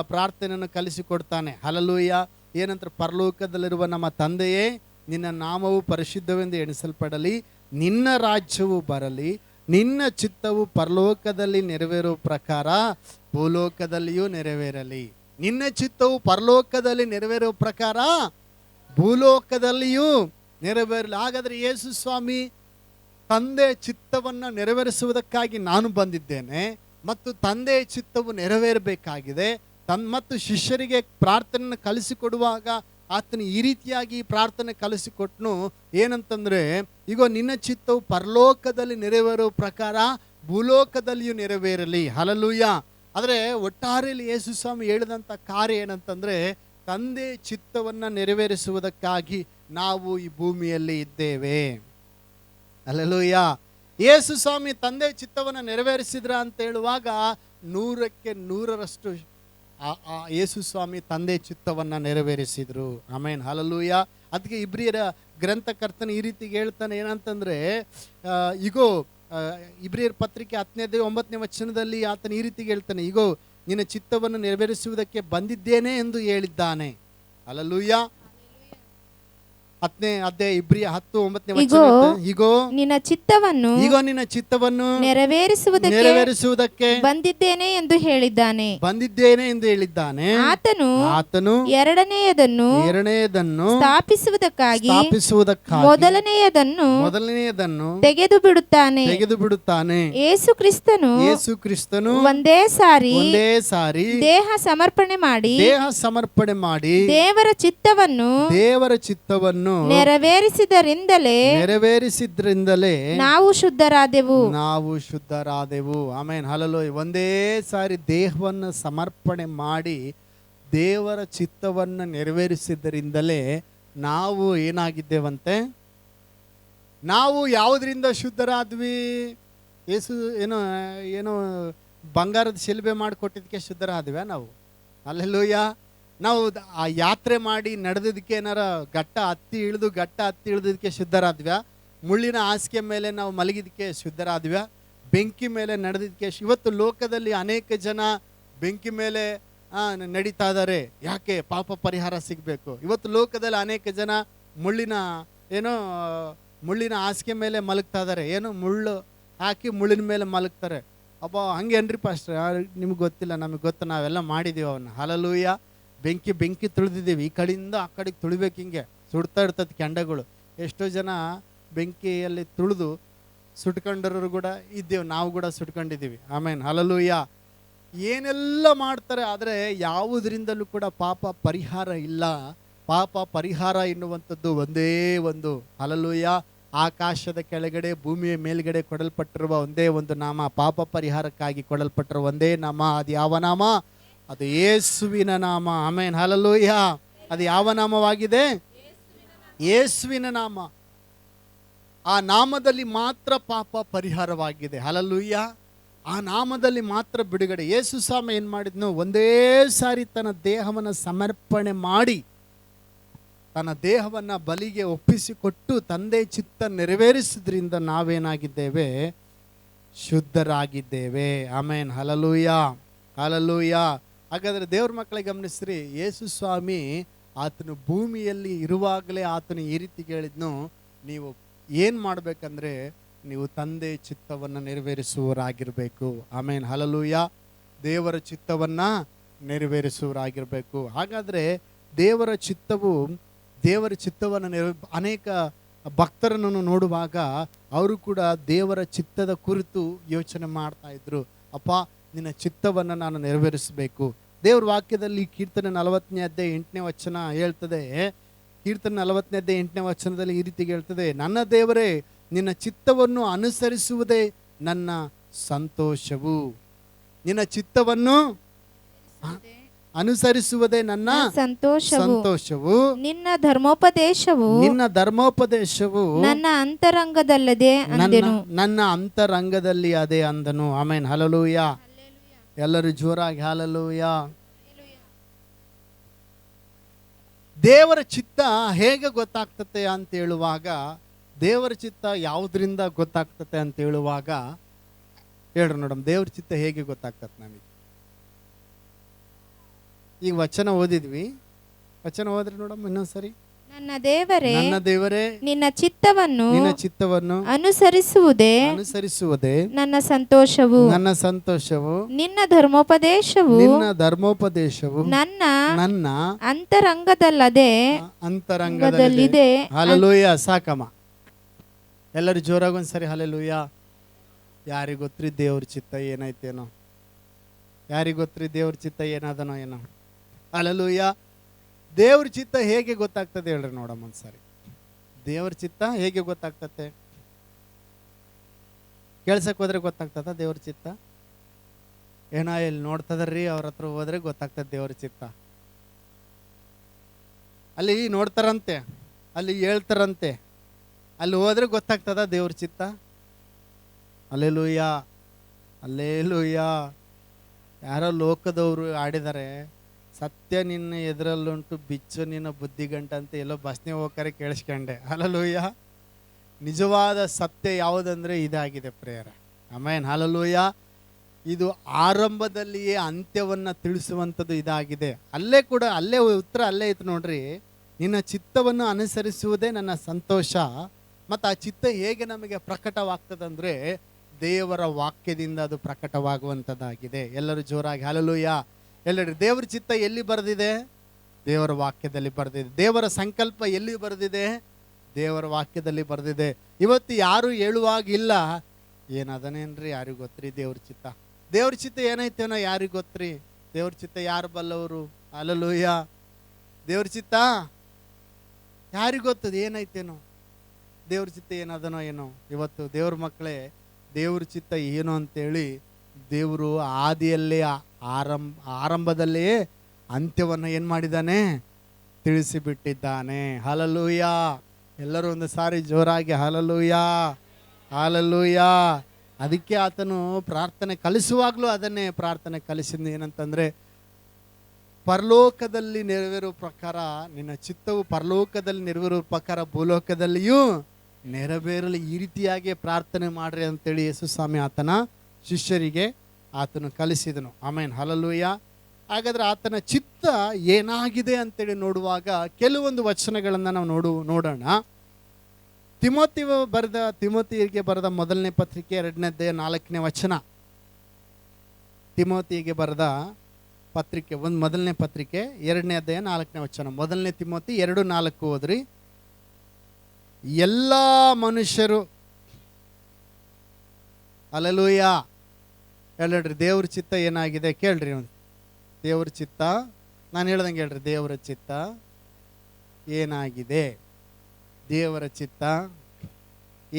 ಪ್ರಾರ್ಥನೆಯನ್ನು ಕಲಿಸಿಕೊಡ್ತಾನೆ. ಹಲ್ಲೆಲೂಯ. ಏನಂತ, ಪರಲೋಕದಲ್ಲಿರುವ ನಮ್ಮ ತಂದೆಯೇ, ನಿನ್ನ ನಾಮವು ಪರಿಶುದ್ಧವೆಂದು ಎಣಿಸಲ್ಪಡಲಿ, ನಿನ್ನ ರಾಜ್ಯವು ಬರಲಿ, ನಿನ್ನ ಚಿತ್ತವು ಪರಲೋಕದಲ್ಲಿ ನೆರವೇರುವ ಪ್ರಕಾರ ಭೂಲೋಕದಲ್ಲಿಯೂ ನೆರವೇರಲಿ. ನಿನ್ನ ಚಿತ್ತವು ಪರಲೋಕದಲ್ಲಿ ನೆರವೇರುವ ಪ್ರಕಾರ ಭೂಲೋಕದಲ್ಲಿಯೂ ನೆರವೇರಲಿ. ಹಾಗಾದರೆ ಯೇಸು ಸ್ವಾಮಿ ತಂದೆಯ ಚಿತ್ತವನ್ನು ನೆರವೇರಿಸುವುದಕ್ಕಾಗಿ ನಾನು ಬಂದಿದ್ದೇನೆ, ಮತ್ತು ತಂದೆಯ ಚಿತ್ತವು ನೆರವೇರಬೇಕಾಗಿದೆ. ಮತ್ತು ಶಿಷ್ಯರಿಗೆ ಪ್ರಾರ್ಥನೆಯನ್ನು ಕಲಿಸಿಕೊಡುವಾಗ ಆತನು ಈ ರೀತಿಯಾಗಿ ಪ್ರಾರ್ಥನೆ ಕಲಿಸಿಕೊಟ್ನು. ಏನಂತಂದರೆ, ಈಗ ನಿನ್ನ ಚಿತ್ತವು ಪರಲೋಕದಲ್ಲಿ ನೆರವೇರುವ ಪ್ರಕಾರ ಭೂಲೋಕದಲ್ಲಿಯೂ ನೆರವೇರಲಿ. ಹಲ್ಲೆಲೂಯ. ಆದರೆ ಒಟ್ಟಾರೆಯಲ್ಲಿ ಯೇಸು ಸ್ವಾಮಿ ಹೇಳಿದಂಥ ಕಾರ್ಯ ಏನಂತಂದರೆ, ತಂದೆ ಚಿತ್ತವನ್ನು ನೆರವೇರಿಸುವುದಕ್ಕಾಗಿ ನಾವು ಈ ಭೂಮಿಯಲ್ಲಿ ಇದ್ದೇವೆ. ಹಲ್ಲೆಲೂಯ. ಯೇಸು ಸ್ವಾಮಿ ತಂದೆ ಚಿತ್ತವನ್ನು ನೆರವೇರಿಸಿದ್ರ ಅಂತ ಹೇಳುವಾಗ 100ಕ್ಕೆ 100ರಷ್ಟು ಯೇಸು ಸ್ವಾಮಿ ತಂದೆ ಚಿತ್ತವನ್ನು ನೆರವೇರಿಸಿದ್ರು. ಆಮೇನ್. ಹಲ್ಲೆಲೂಯ. ಅದಕ್ಕೆ ಇಬ್ರಿಯರ ಗ್ರಂಥಕರ್ತನ ಈ ರೀತಿಗೆ ಹೇಳ್ತಾನೆ, ಏನಂತಂದರೆ, ಈಗೋ ಇಬ್ರಿಯರ ಪತ್ರಿಕೆ 10ನೇ 9ನೇ ಆತನ ಈ ರೀತಿಗೆ ಹೇಳ್ತಾನೆ, ಈಗೋ ನಿನ್ನ ಚಿತ್ತವನ್ನು ನೆರವೇರಿಸುವುದಕ್ಕೆ ಬಂದಿದ್ದೇನೆ ಎಂದು ಹೇಳಿದ್ದಾನೆ. ಹಲ್ಲೆಲೂಯ. 10ನೇ ಅಧ್ಯಾಯ ಇಬ್ರಿಯ 10:9 ಇಗೋ, ವಚನ ಹೇಳ್ತದೆ, ಇಗೋ ನಿನ್ನ ಚಿತ್ತವನ್ನು ನಿನ್ನ ಚಿತ್ತವನ್ನು ನೆರವೇರಿಸುವುದಕ್ಕೆ ಬಂದಿದ್ದೇನೆ ಎಂದು ಹೇಳಿದ್ದಾನೆ. ಬಂದಿದ್ದೇನೆ ಎಂದು ಹೇಳಿದ್ದಾನೆ. ಆತನು ಎರಡನೆಯದನ್ನು ಸ್ಥಾಪಿಸುವುದಕ್ಕಾಗಿ ಮೊದಲನೆಯದನ್ನು ತೆಗೆದು ಬಿಡುತ್ತಾನೆ. ಯೇಸು ಕ್ರಿಸ್ತನು ಒಂದೇ ಸಾರಿ ದೇಹ ಸಮರ್ಪಣೆ ಮಾಡಿ ದೇವರ ಚಿತ್ತವನ್ನು ನೆರವೇರಿಸಿದ್ರಿಂದಲೇ ನಾವು ಶುದ್ಧರಾದೆವು. ಆಮೇನ್, ಹಲ್ಲೆಲೂಯಾ. ಒಂದೇ ಸಾರಿ ದೇಹವನ್ನು ಸಮರ್ಪಣೆ ಮಾಡಿ ದೇವರ ಚಿತ್ತವನ್ನು ನೆರವೇರಿಸಿದ್ದರಿಂದಲೇ ನಾವು ಏನಾಗಿದ್ದೇವಂತೆ? ನಾವು ಯಾವುದರಿಂದ ಶುದ್ಧರಾದ್ವಿ? ಯೇಸು ಏನೋ ಬಂಗಾರದ ಶಿಲ್ಬೆ ಮಾಡಿಕೊಟ್ಟಿದ್ದಕ್ಕೆ ಶುದ್ಧರಾದ್ವಿ ನಾವು? ಹಲ್ಲೆಲೂಯಾ. ನಾವು ಆ ಯಾತ್ರೆ ಮಾಡಿ ನಡೆದದಕ್ಕೆ ಏನಾರ ಘಟ್ಟ ಹತ್ತಿ ಇಳಿದದಕ್ಕೆ ಶುದ್ಧರಾದ್ವ್ಯಾ? ಮುಳ್ಳಿನ ಹಾಸಿಗೆ ಮೇಲೆ ನಾವು ಮಲಗಿದಕ್ಕೆ ಶುದ್ಧರಾದ್ವ್ಯಾ? ಬೆಂಕಿ ಮೇಲೆ ನಡೆದಿದ್ದಕ್ಕೆ? ಇವತ್ತು ಲೋಕದಲ್ಲಿ ಅನೇಕ ಜನ ಬೆಂಕಿ ಮೇಲೆ ನಡೀತಾ ಇದ್ದಾರೆ. ಯಾಕೆ? ಪಾಪ ಪರಿಹಾರ ಸಿಗಬೇಕು. ಇವತ್ತು ಲೋಕದಲ್ಲಿ ಅನೇಕ ಜನ ಮುಳ್ಳಿನ ಹಾಸಿಗೆ ಮೇಲೆ ಮಲಗ್ತಾ ಇದ್ದಾರೆ. ಮುಳ್ಳು ಹಾಕಿ ಮುಳ್ಳಿನ ಮೇಲೆ ಮಲಗ್ತಾರೆ. ಅಪ್ಪ ಹಂಗೇನ್ರಿ ಪಾಸ್ಟರ್? ನಿಮ್ಗೆ ಗೊತ್ತಿಲ್ಲ, ನಮಗೆ ಗೊತ್ತು, ನಾವೆಲ್ಲ ಮಾಡಿದ್ದೀವಿ ಅವನ್ನ. ಹಲ್ಲೆಲೂಯಾ. ಬೆಂಕಿ ತುಳಿದಿದ್ದೀವಿ. ಈ ಕಡೆಯಿಂದ ಆ ಕಡೆಗೆ ತುಳಿಬೇಕು, ಹಿಂಗೆ ಸುಡ್ತಾ ಇರ್ತದೆ ಕೆಂಡಗಳು. ಎಷ್ಟೋ ಜನ ಬೆಂಕಿಯಲ್ಲಿ ತುಳಿದು ಸುಟ್ಕೊಂಡರು ಕೂಡ ಇದ್ದೇವೆ, ನಾವು ಕೂಡ ಸುಟ್ಕೊಂಡಿದ್ದೀವಿ. ಆಮೇನ್, ಹಲ್ಲೆಲೂಯಾ. ಏನೆಲ್ಲ ಮಾಡ್ತಾರೆ, ಆದರೆ ಯಾವುದರಿಂದಲೂ ಕೂಡ ಪಾಪ ಪರಿಹಾರ ಇಲ್ಲ. ಪಾಪ ಪರಿಹಾರ ಎನ್ನುವಂಥದ್ದು ಒಂದೇ ಒಂದು, ಹಲ್ಲೆಲೂಯಾ, ಆಕಾಶದ ಕೆಳಗಡೆ ಭೂಮಿಯ ಮೇಲ್ಗಡೆ ಕೊಡಲ್ಪಟ್ಟಿರುವ ಒಂದೇ ಒಂದು ನಾಮ, ಪಾಪ ಪರಿಹಾರಕ್ಕಾಗಿ ಕೊಡಲ್ಪಟ್ಟಿರುವ ಒಂದೇ ನಾಮ. ಅದು ಯಾವ ನಾಮ? ಅದು ಯೇಸುವಿನ ನಾಮ. ಆಮೇನ್, ಹಲ್ಲೆಲೂಯಾ. ಅದು ಯಾವ ನಾಮವಾಗಿದೆ? ಯೇಸುವಿನ ನಾಮ. ಆ ನಾಮದಲ್ಲಿ ಮಾತ್ರ ಪಾಪ ಪರಿಹಾರವಾಗಿದೆ. ಹಲ್ಲೆಲೂಯಾ. ಆ ನಾಮದಲ್ಲಿ ಮಾತ್ರ ಬಿಡುಗಡೆ. ಯೇಸು ಸ್ವಾಮಿ ಏನು ಮಾಡಿದ್ನು? ಒಂದೇ ಸಾರಿ ತನ್ನ ದೇಹವನ್ನು ಸಮರ್ಪಣೆ ಮಾಡಿ ತನ್ನ ದೇಹವನ್ನು ಬಲಿಗೆ ಒಪ್ಪಿಸಿಕೊಟ್ಟು ತಂದೆ ಚಿತ್ತ ನೆರವೇರಿಸಿದ್ರಿಂದ ನಾವೇನಾಗಿದ್ದೇವೆ? ಶುದ್ಧರಾಗಿದ್ದೇವೆ. ಆಮೇನ್, ಹಲ್ಲೆಲೂಯಾ, ಹಲ್ಲೆಲೂಯಾ. ಹಾಗಾದರೆ ದೇವ್ರ ಮಕ್ಕಳಿಗೆ ಗಮನಿಸ್ರಿ, ಯೇಸು ಸ್ವಾಮಿ ಆತನು ಭೂಮಿಯಲ್ಲಿ ಇರುವಾಗಲೇ ಆತನು ಈ ರೀತಿ ಹೇಳಿದ್ನು, ನೀವು ಏನು ಮಾಡಬೇಕಂದ್ರೆ ನೀವು ತಂದೆ ಚಿತ್ತವನ್ನು ನೆರವೇರಿಸುವವರಾಗಿರಬೇಕು. ಆಮೇನ್, ಹಲ್ಲೆಲೂಯಾ. ದೇವರ ಚಿತ್ತವನ್ನು ನೆರವೇರಿಸುವವರಾಗಿರಬೇಕು. ಹಾಗಾದರೆ ದೇವರ ಚಿತ್ತವನ್ನು ಅನೇಕ ಭಕ್ತರನ್ನು ನೋಡುವಾಗ ಅವರು ಕೂಡ ದೇವರ ಚಿತ್ತದ ಕುರಿತು ಯೋಚನೆ ಮಾಡ್ತಾ ಇದ್ರು. ಅಪ್ಪ, ನಿನ್ನ ಚಿತ್ತವನ್ನು ನಾನು ನೆರವೇರಿಸಬೇಕು. ದೇವ್ರ ವಾಕ್ಯದಲ್ಲಿ ಕೀರ್ತನೆ 40ನೇ ಅಧ್ಯಾಯ 8ನೇ ವಚನ ಹೇಳ್ತದೆ. ಕೀರ್ತನೆ 40ನೇ ಅಧ್ಯಾಯ 8ನೇ ವಚನದಲ್ಲಿ ಈ ರೀತಿ ಹೇಳ್ತದೆ, ನನ್ನ ದೇವರೇ, ನಿನ್ನ ಚಿತ್ತವನ್ನು ಅನುಸರಿಸುವುದೇ ನನ್ನ ಸಂತೋಷವು. ನಿನ್ನ ಚಿತ್ತವನ್ನು ಅನುಸರಿಸುವುದೇ ನನ್ನ ಸಂತೋಷವು. ನಿನ್ನ ಧರ್ಮೋಪದೇಶವು ನನ್ನ ಅಂತರಂಗದಲ್ಲಿ ಅದೇ ಅಂದನು. ಆಮೇನ್, ಹಲ್ಲೆಲೂಯಾ. ಎಲ್ಲರೂ ಜೋರಾಗಿ ಹಲ್ಲೆಲೂಯಾ. ದೇವರ ಚಿತ್ತ ಹೇಗೆ ಗೊತ್ತಾಗ್ತತೆ ಅಂತ ಹೇಳುವಾಗ, ದೇವರ ಚಿತ್ತ ಯಾವುದರಿಂದ ಗೊತ್ತಾಗ್ತತೆ ಅಂತ ಹೇಳುವಾಗ ಹೇಳ್ರಿ ನೋಡಮ್, ದೇವ್ರ ಚಿತ್ತ ಹೇಗೆ ಗೊತ್ತಾಗ್ತದೆ ನಮಗೆ? ಈಗ ವಚನ ಓದಿದ್ವಿ, ವಚನ ಓದ್ರಿ ನೋಡಮ್ ಇನ್ನೊಂದ್ಸರಿ. ನನ್ನ ದೇವರೇ, ನಿನ್ನ ಚಿತ್ತವನ್ನು ಅನುಸರಿಸುವುದೇ ನನ್ನ ಸಂತೋಷವು. ನಿನ್ನ ಧರ್ಮೋಪದೇಶವು ನನ್ನ ಅಂತರಂಗದಲ್ಲಿದೆ. ಹಲ್ಲೆಲೂಯಾ. ಸಾಕಮ್ಮ, ಎಲ್ಲರೂ ಜೋರಾಗಿ ಒಂದ್ಸರಿ ಹಲ್ಲೆಲೂಯಾ. ಯಾರಿಗೆ ಗೊತ್ತ್ರಿ ದೇವ್ರ ಚಿತ್ತ ಏನೈತೇನೋ? ಯಾರಿಗೆ ಗೊತ್ತ್ರಿ ದೇವ್ರ ಚಿತ್ತ ಏನಾದನೋ ಏನೋ? ಹಲ್ಲೆಲೂಯಾ. ದೇವ್ರ ಚಿತ್ತ ಹೇಗೆ ಗೊತ್ತಾಗ್ತದೆ ಹೇಳ್ರಿ ನೋಡಮ್ಮ ಒಂದ್ಸರಿ. ದೇವ್ರ ಚಿತ್ತ ಹೇಗೆ ಗೊತ್ತಾಗ್ತತೆ? ಕೇಳ್ಸಕ್ ಹೋದ್ರೆ ಗೊತ್ತಾಗ್ತದ ದೇವ್ರ ಚಿತ್ತ? ಏನೋ ಇಲ್ಲಿ ನೋಡ್ತದ್ರಿ, ಅವ್ರ ಹತ್ರ ಹೋದ್ರೆ ಗೊತ್ತಾಗ್ತದೆ ದೇವ್ರ ಚಿತ್ತ. ಅಲ್ಲಿ ನೋಡ್ತಾರಂತೆ, ಅಲ್ಲಿ ಹೇಳ್ತಾರಂತೆ, ಅಲ್ಲಿ ಹೋದ್ರೆ ಗೊತ್ತಾಗ್ತದ ದೇವ್ರ ಚಿತ್ತ? Hallelujah, hallelujah. ಯಾರೋ ಲೋಕದವರು ಆಡಿದ್ದಾರೆ, ಸತ್ಯ ನಿನ್ನ ಎದುರಲ್ಲುಂಟು, ಬಿಚ್ಚು ನಿನ್ನ ಬುದ್ಧಿಗಂಟ ಅಂತ ಎಲ್ಲೋ ಬಸ್ನೇ ಹೋಗ್ತಾರೆ ಕೇಳಿಸ್ಕೊಂಡೆ. ಹಲ್ಲೆಲೂಯಾ. ನಿಜವಾದ ಸತ್ಯ ಯಾವುದಂದ್ರೆ ಇದಾಗಿದೆ ಪ್ರೇಯರ್. ಆಮೇನ್, ಹಲ್ಲೆಲೂಯಾ. ಇದು ಆರಂಭದಲ್ಲಿಯೇ ಅಂತ್ಯವನ್ನು ತಿಳಿಸುವಂಥದ್ದು ಇದಾಗಿದೆ. ಅಲ್ಲೇ ಉತ್ತರ ಅಲ್ಲೇ ಇತ್ತು ನೋಡ್ರಿ. ನಿನ್ನ ಚಿತ್ತವನ್ನು ಅನುಸರಿಸುವುದೇ ನನ್ನ ಸಂತೋಷ. ಮತ್ತು ಆ ಚಿತ್ತ ಹೇಗೆ ನಮಗೆ ಪ್ರಕಟವಾಗ್ತದಂದರೆ ದೇವರ ವಾಕ್ಯದಿಂದ ಅದು ಪ್ರಕಟವಾಗುವಂಥದ್ದಾಗಿದೆ. ಎಲ್ಲರೂ ಜೋರಾಗಿ ಹಲ್ಲೆಲೂಯಾ. ಎಲ್ಲರೂ ದೇವರ ಚಿತ್ತ ಎಲ್ಲಿ ಬರೆದಿದೆ? ದೇವರ ವಾಕ್ಯದಲ್ಲಿ ಬರೆದಿದೆ. ದೇವರ ಸಂಕಲ್ಪ ಎಲ್ಲಿ ಬರೆದಿದೆ? ದೇವರ ವಾಕ್ಯದಲ್ಲಿ ಬರೆದಿದೆ. ಇವತ್ತು ಯಾರು ಹೇಳುವಾಗಿಲ್ಲ, ಏನದನೇನ್ರಿ ಯಾರಿಗೂ ಗೊತ್ತ್ರಿ ದೇವ್ರ ಚಿತ್ತ. ದೇವ್ರ ಚಿತ್ತ ಏನೈತೇನೋ ಯಾರಿಗೆ ಗೊತ್ತ್ರಿ? ದೇವ್ರ ಚಿತ್ತ ಯಾರು ಬಲ್ಲವರು? ಹಲ್ಲೆಲೂಯಾ. ದೇವ್ರ ಚಿತ್ತ ಯಾರಿಗೆ ಗೊತ್ತದ ಏನೈತೇನೋ? ದೇವ್ರ ಚಿತ್ತ ಏನದನೋ ಏನೋ. ಇವತ್ತು ದೇವ್ರ ಮಕ್ಕಳೇ, ದೇವ್ರ ಚಿತ್ತ ಏನು ಅಂತೇಳಿ ದೇವರು ಆದಿಯಲ್ಲೇ ಆರಂಭದಲ್ಲೇ ಅಂತ್ಯವನ್ನು ಏನು ಮಾಡಿದ್ದಾನೆ? ತಿಳಿಸಿಬಿಟ್ಟಿದ್ದಾನೆ. ಹಲ್ಲೆಲೂಯಾ. ಎಲ್ಲರೂ ಒಂದು ಸಾರಿ ಜೋರಾಗಿ ಹಲ್ಲೆಲೂಯಾ, ಹಲ್ಲೆಲೂಯಾ. ಅದಕ್ಕೆ ಆತನು ಪ್ರಾರ್ಥನೆ ಕಲಿಸುವಾಗಲೂ ಅದನ್ನೇ ಪ್ರಾರ್ಥನೆ ಕಲಿಸಿದ ಏನಂತಂದರೆ, ಪರಲೋಕದಲ್ಲಿ ನೆರವೇರುವ ಪ್ರಕಾರ ನಿನ್ನ ಚಿತ್ತವು ಪರಲೋಕದಲ್ಲಿ ನೆರವೇರುವ ಪ್ರಕಾರ ಭೂಲೋಕದಲ್ಲಿಯೂ ನೆರವೇರಲಿ. ಈ ರೀತಿಯಾಗಿ ಪ್ರಾರ್ಥನೆ ಮಾಡ್ರಿ ಅಂತೇಳಿ ಯೇಸು ಸ್ವಾಮಿ ಆತನ ಶಿಷ್ಯರಿಗೆ ಆತನು ಕಲಿಸಿದನು. ಆಮೇನ್, ಹಲ್ಲೆಲೂಯಾ. ಹಾಗಾದರೆ ಆತನ ಚಿತ್ತ ಏನಾಗಿದೆ ಅಂತೇಳಿ ನೋಡುವಾಗ ಕೆಲವೊಂದು ವಚನಗಳನ್ನು ನಾವು ನೋಡೋಣ. ತಿಮೋತಿಗೆ ಬರೆದ ಮೊದಲನೇ ಪತ್ರಿಕೆ 2ನೇ ಅಧ್ಯಾಯ 4ನೇ ವಚನ. ತಿಮೋತಿಗೆ ಬರೆದ ಪತ್ರಿಕೆ ಮೊದಲನೇ ಪತ್ರಿಕೆ 2ನೇ ಅಧ್ಯಾಯ 4ನೇ ವಚನ. ಮೊದಲನೇ ತಿಮೋತಿ 2:4 ಓದ್ರಿ. ಎಲ್ಲ ಮನುಷ್ಯರು, ಹಲ್ಲೆಲೂಯಾ. ಹೇಳ್ರಿ ದೇವ್ರ ಚಿತ್ತ ಏನಾಗಿದೆ ಕೇಳ್ರಿ. ದೇವ್ರ ಚಿತ್ತ, ನಾನು ಹೇಳ್ದಂಗೆ ಹೇಳ್ರಿ, ದೇವರ ಚಿತ್ತ ಏನಾಗಿದೆ? ದೇವರ ಚಿತ್ತ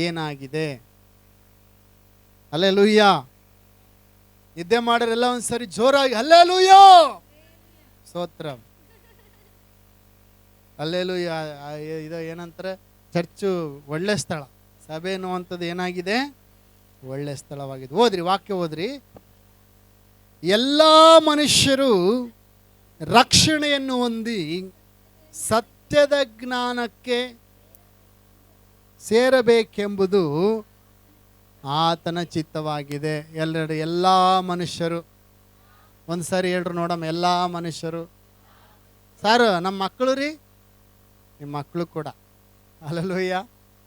ಏನಾಗಿದೆ? ಹಲ್ಲೆಲೂಯಾ. ನಿದ್ದೆ ಮಾಡೋರೆಲ್ಲ ಒಂದ್ಸರಿ ಜೋರಾಗಿ ಹಲ್ಲೆಲೂಯಾ, ಸ್ತೋತ್ರ, ಹಲ್ಲೆಲೂಯಾ. ಇದು ಏನಂತಾರೆ, ಚರ್ಚು ಒಳ್ಳೆ ಸ್ಥಳ, ಸಭೆ ಅನ್ನುವಂಥದ್ದು ಏನಾಗಿದೆ? ಒಳ್ಳೆ ಸ್ಥಳವಾಗಿದೆ. ಓದ್ರಿ, ವಾಕ್ಯ ಓದ್ರಿ. ಎಲ್ಲ ಮನುಷ್ಯರು ರಕ್ಷಣೆಯನ್ನು ಹೊಂದಿ ಸತ್ಯದ ಜ್ಞಾನಕ್ಕೆ ಸೇರಬೇಕೆಂಬುದು ಆತನ ಚಿತ್ತವಾಗಿದೆ. ಎಲ್ಲರೂ ಎಲ್ಲ ಮನುಷ್ಯರು ಒಂದು ಸಾರಿ ಹೇಳ್ರು ನೋಡಮ್ಮ. ಎಲ್ಲ ಮನುಷ್ಯರು. ಸರ್ ನಮ್ಮ ಮಕ್ಕಳು ರೀ, ನಿಮ್ಮ ಮಕ್ಕಳು ಕೂಡ. ಹಲ್ಲೆಲೂಯಾ.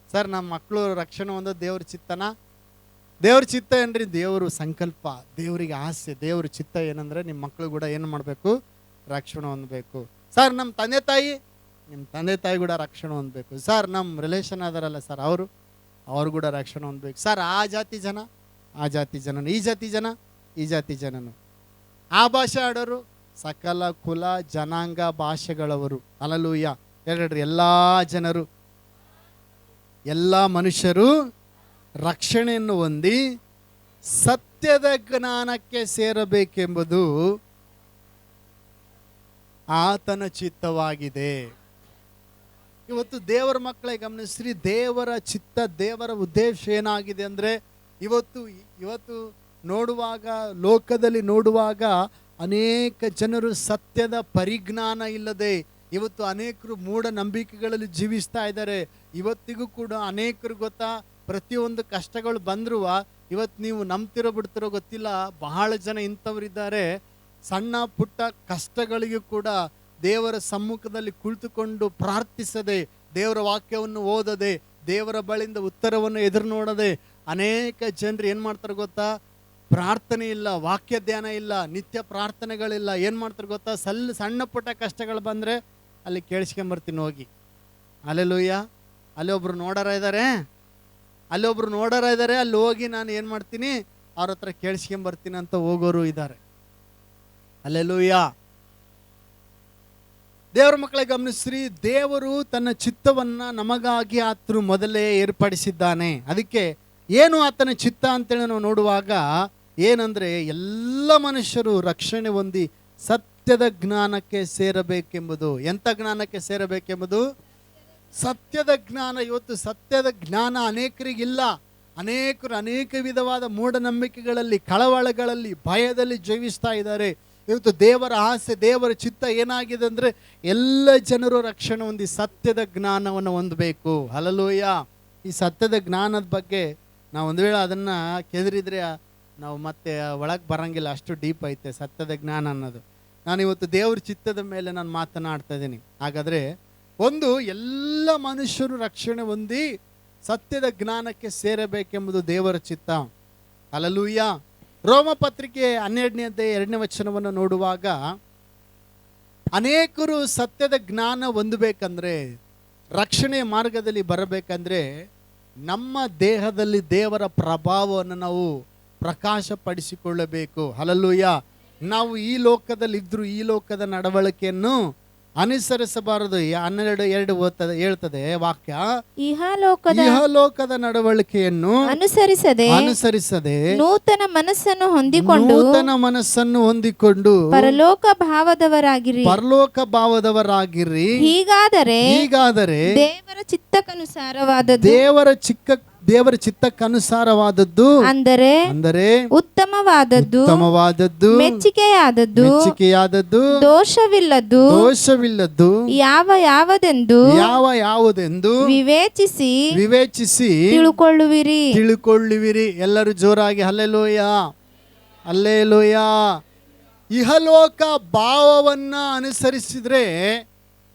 ಸರ್ ನಮ್ಮ ಮಕ್ಕಳು ರಕ್ಷಣೆ ಹೊಂದೋ ದೇವ್ರ ಚಿತ್ತನ? ದೇವ್ರ ಚಿತ್ತ ಏನ್ರಿ? ದೇವರು ಸಂಕಲ್ಪ, ದೇವರಿಗೆ ಆಸೆ. ದೇವ್ರ ಚಿತ್ತ ಏನಂದರೆ ನಿಮ್ಮ ಮಕ್ಕಳು ಕೂಡ ಏನು ಮಾಡಬೇಕು? ರಕ್ಷಣೆ ಹೊಂದಬೇಕು. ಸರ್ ನಮ್ಮ ತಂದೆ ತಾಯಿ, ನಿಮ್ಮ ತಂದೆ ತಾಯಿ ಕೂಡ ರಕ್ಷಣೆ ಹೊಂದಬೇಕು. ಸರ್ ನಮ್ಮ ರಿಲೇಷನ್ ಅದಾರಲ್ಲ ಸರ್, ಅವ್ರು ಕೂಡ ರಕ್ಷಣೆ ಹೊಂದಬೇಕು. ಸರ್ ಆ ಜಾತಿ ಜನ, ಆ ಜಾತಿ ಜನನು, ಈ ಜಾತಿ ಜನ, ಈ ಜಾತಿ ಜನನು, ಆ ಭಾಷೆ ಆಡೋರು, ಸಕಲ ಕುಲ ಜನಾಂಗ ಭಾಷೆಗಳವರು. ಹಲ್ಲೆಲೂಯಾ. ಹೇಳ್ರಿ, ಎಲ್ಲ ಜನರು, ಎಲ್ಲ ಮನುಷ್ಯರು ರಕ್ಷಣೆಯನ್ನು ಹೊಂದಿ ಸತ್ಯದ ಜ್ಞಾನಕ್ಕೆ ಸೇರಬೇಕೆಂಬುದು ಆತನ ಚಿತ್ತವಾಗಿದೆ. ಇವತ್ತು ದೇವರ ಮಕ್ಕಳೇ ಗಮನಿಸ್ರಿ, ದೇವರ ಚಿತ್ತ, ದೇವರ ಉದ್ದೇಶ ಏನಾಗಿದೆ ಅಂದರೆ, ಇವತ್ತು ನೋಡುವಾಗ, ಲೋಕದಲ್ಲಿ ನೋಡುವಾಗ ಅನೇಕ ಜನರು ಸತ್ಯದ ಪರಿಜ್ಞಾನ ಇಲ್ಲದೆ ಇವತ್ತು ಅನೇಕರು ಮೂಢನಂಬಿಕೆಗಳಲ್ಲಿ ಜೀವಿಸ್ತಾ ಇದ್ದಾರೆ. ಇವತ್ತಿಗೂ ಕೂಡ ಅನೇಕರು ಗೊತ್ತಾ, ಪ್ರತಿಯೊಂದು ಕಷ್ಟಗಳು ಬಂದರೂ ಇವತ್ತು ನೀವು ನಂಬ್ತಿರೋ ಬಿಡ್ತಿರೋ ಗೊತ್ತಿಲ್ಲ, ಬಹಳ ಜನ ಇಂಥವರಿದ್ದಾರೆ. ಸಣ್ಣ ಪುಟ್ಟ ಕಷ್ಟಗಳಿಗೂ ಕೂಡ ದೇವರ ಸಮ್ಮುಖದಲ್ಲಿ ಕುಳಿತುಕೊಂಡು ಪ್ರಾರ್ಥಿಸದೆ, ದೇವರ ವಾಕ್ಯವನ್ನು ಓದದೆ, ದೇವರ ಬಳಿಯಿಂದ ಉತ್ತರವನ್ನು ಎದುರು ನೋಡದೆ ಅನೇಕ ಜನರು ಏನು ಮಾಡ್ತಾರೆ ಗೊತ್ತಾ? ಪ್ರಾರ್ಥನೆ ಇಲ್ಲ, ವಾಕ್ಯ ಧ್ಯಾನ ಇಲ್ಲ, ನಿತ್ಯ ಪ್ರಾರ್ಥನೆಗಳಿಲ್ಲ. ಏನು ಮಾಡ್ತಾರೆ ಗೊತ್ತಾ? ಸಣ್ಣ ಪುಟ್ಟ ಕಷ್ಟಗಳು ಬಂದರೆ ಅಲ್ಲಿ ಕೇಳಿಸ್ಕೊಂಬರ್ತೀನಿ ಹೋಗಿ. ಹಲ್ಲೆಲೂಯಾ. ಅಲ್ಲಿ ಒಬ್ರು ನೋಡಾರ ಇದ್ದಾರೆ, ಅಲ್ಲಿ ಹೋಗಿ ನಾನು ಏನು ಮಾಡ್ತೀನಿ, ಅವ್ರ ಹತ್ರ ಕೇಳಿಸ್ಕೊಂಬರ್ತೀನಿ ಅಂತ ಹೋಗೋರು ಇದ್ದಾರೆ. ಹಲ್ಲೆಲೂಯಾ. ದೇವರ ಮಕ್ಕಳೇ ಗಮನಿಸ್ರಿ, ದೇವರು ತನ್ನ ಚಿತ್ತವನ್ನು ನಮಗಾಗಿ ಆತನು ಮೊದಲೇ ಏರ್ಪಡಿಸಿದ್ದಾನೆ. ಅದಕ್ಕೆ ಏನು ಆತನ ಚಿತ್ತ ಅಂತೇಳಿ ನಾವು ನೋಡುವಾಗ ಏನಂದರೆ, ಎಲ್ಲ ಮನುಷ್ಯರು ರಕ್ಷಣೆ ಹೊಂದಿ ಸತ್ಯದ ಜ್ಞಾನಕ್ಕೆ ಸೇರಬೇಕೆಂಬುದು. ಎಂಥ ಜ್ಞಾನಕ್ಕೆ ಸೇರಬೇಕೆಂಬುದು? ಸತ್ಯದ ಜ್ಞಾನ. ಇವತ್ತು ಸತ್ಯದ ಜ್ಞಾನ ಅನೇಕರಿಗಿಲ್ಲ. ಅನೇಕರು ಅನೇಕ ವಿಧವಾದ ಮೂಢನಂಬಿಕೆಗಳಲ್ಲಿ, ಕಳವಳಗಳಲ್ಲಿ, ಭಯದಲ್ಲಿ ಜೀವಿಸ್ತಾ ಇದ್ದಾರೆ. ಇವತ್ತು ದೇವರ ಆಸೆ, ದೇವರ ಚಿತ್ತ ಏನಾಗಿದೆ ಅಂದರೆ, ಎಲ್ಲ ಜನರು ರಕ್ಷಣೆ ಹೊಂದಿ ಸತ್ಯದ ಜ್ಞಾನವನ್ನು ಹೊಂದಬೇಕು. ಹಲ್ಲೆಲೂಯಾ. ಈ ಸತ್ಯದ ಜ್ಞಾನದ ಬಗ್ಗೆ ನಾವು ಒಂದು ವೇಳೆ ಅದನ್ನು ಕೆದರಿದ್ರೆ ನಾವು ಮತ್ತೆ ಒಳಗೆ ಬರೋಂಗಿಲ್ಲ, ಅಷ್ಟು ಡೀಪ್ ಐತೆ ಸತ್ಯದ ಜ್ಞಾನ ಅನ್ನೋದು. ನಾನಿವತ್ತು ದೇವ್ರ ಚಿತ್ತದ ಮೇಲೆ ನಾನು ಮಾತನಾಡ್ತಾ ಇದ್ದೀನಿ. ಹಾಗಾದರೆ ಒಂದು ಎಲ್ಲ ಮನುಷ್ಯರು ರಕ್ಷಣೆ ಹೊಂದಿ ಸತ್ಯದ ಜ್ಞಾನಕ್ಕೆ ಸೇರಬೇಕೆಂಬುದು ದೇವರ ಚಿತ್ತ. ಹಲ್ಲೆಲೂಯಾ. ರೋಮ ಪತ್ರಿಕೆ 12ನೇ ಅಧ್ಯಾಯ 2ನೇ ವಚನವನ್ನು ನೋಡುವಾಗ ಅನೇಕರು ಸತ್ಯದ ಜ್ಞಾನ ಹೊಂದಬೇಕಂದ್ರೆ, ರಕ್ಷಣೆಯ ಮಾರ್ಗದಲ್ಲಿ ಬರಬೇಕಂದ್ರೆ ನಮ್ಮ ದೇಹದಲ್ಲಿ ದೇವರ ಪ್ರಭಾವವನ್ನು ನಾವು ಪ್ರಕಾಶಪಡಿಸಿಕೊಳ್ಳಬೇಕು. ಹಲ್ಲೆಲೂಯಾ. ನಾವು ಈ ಲೋಕದಲ್ಲಿದ್ದರೂ ಈ ಲೋಕದ ನಡವಳಿಕೆಯನ್ನು ಅನುಸರಿಸಬಾರದು. 12:2 ಹೇಳ್ತದೆ ವಾಕ್ಯ, ಇಹಲೋಕದ ನಡವಳಿಕೆಯನ್ನು ಅನುಸರಿಸದೆ ನೂತನ ಮನಸ್ಸನ್ನು ಹೊಂದಿಕೊಂಡು ಪರಲೋಕ ಭಾವದವರಾಗಿರಿ. ಹೀಗಾದರೆ ದೇವರ ಚಿತ್ತಕ್ಕನುಸಾರವಾದದ್ದು ಅಂದರೆ ಉತ್ತಮವಾದದ್ದು ಮೆಚ್ಚಿಕೆಯಾದದ್ದು ದೋಷವಿಲ್ಲದ್ದು ಯಾವುದೆಂದು ವಿವೇಚಿಸಿ ತಿಳುಕೊಳ್ಳುವಿರಿ. ಎಲ್ಲರೂ ಜೋರಾಗಿ ಹಲ್ಲೆಲೂಯಾ, ಹಲ್ಲೆಲೂಯಾ. ಇಹಲೋಕ ಭಾವವನ್ನ ಅನುಸರಿಸಿದ್ರೆ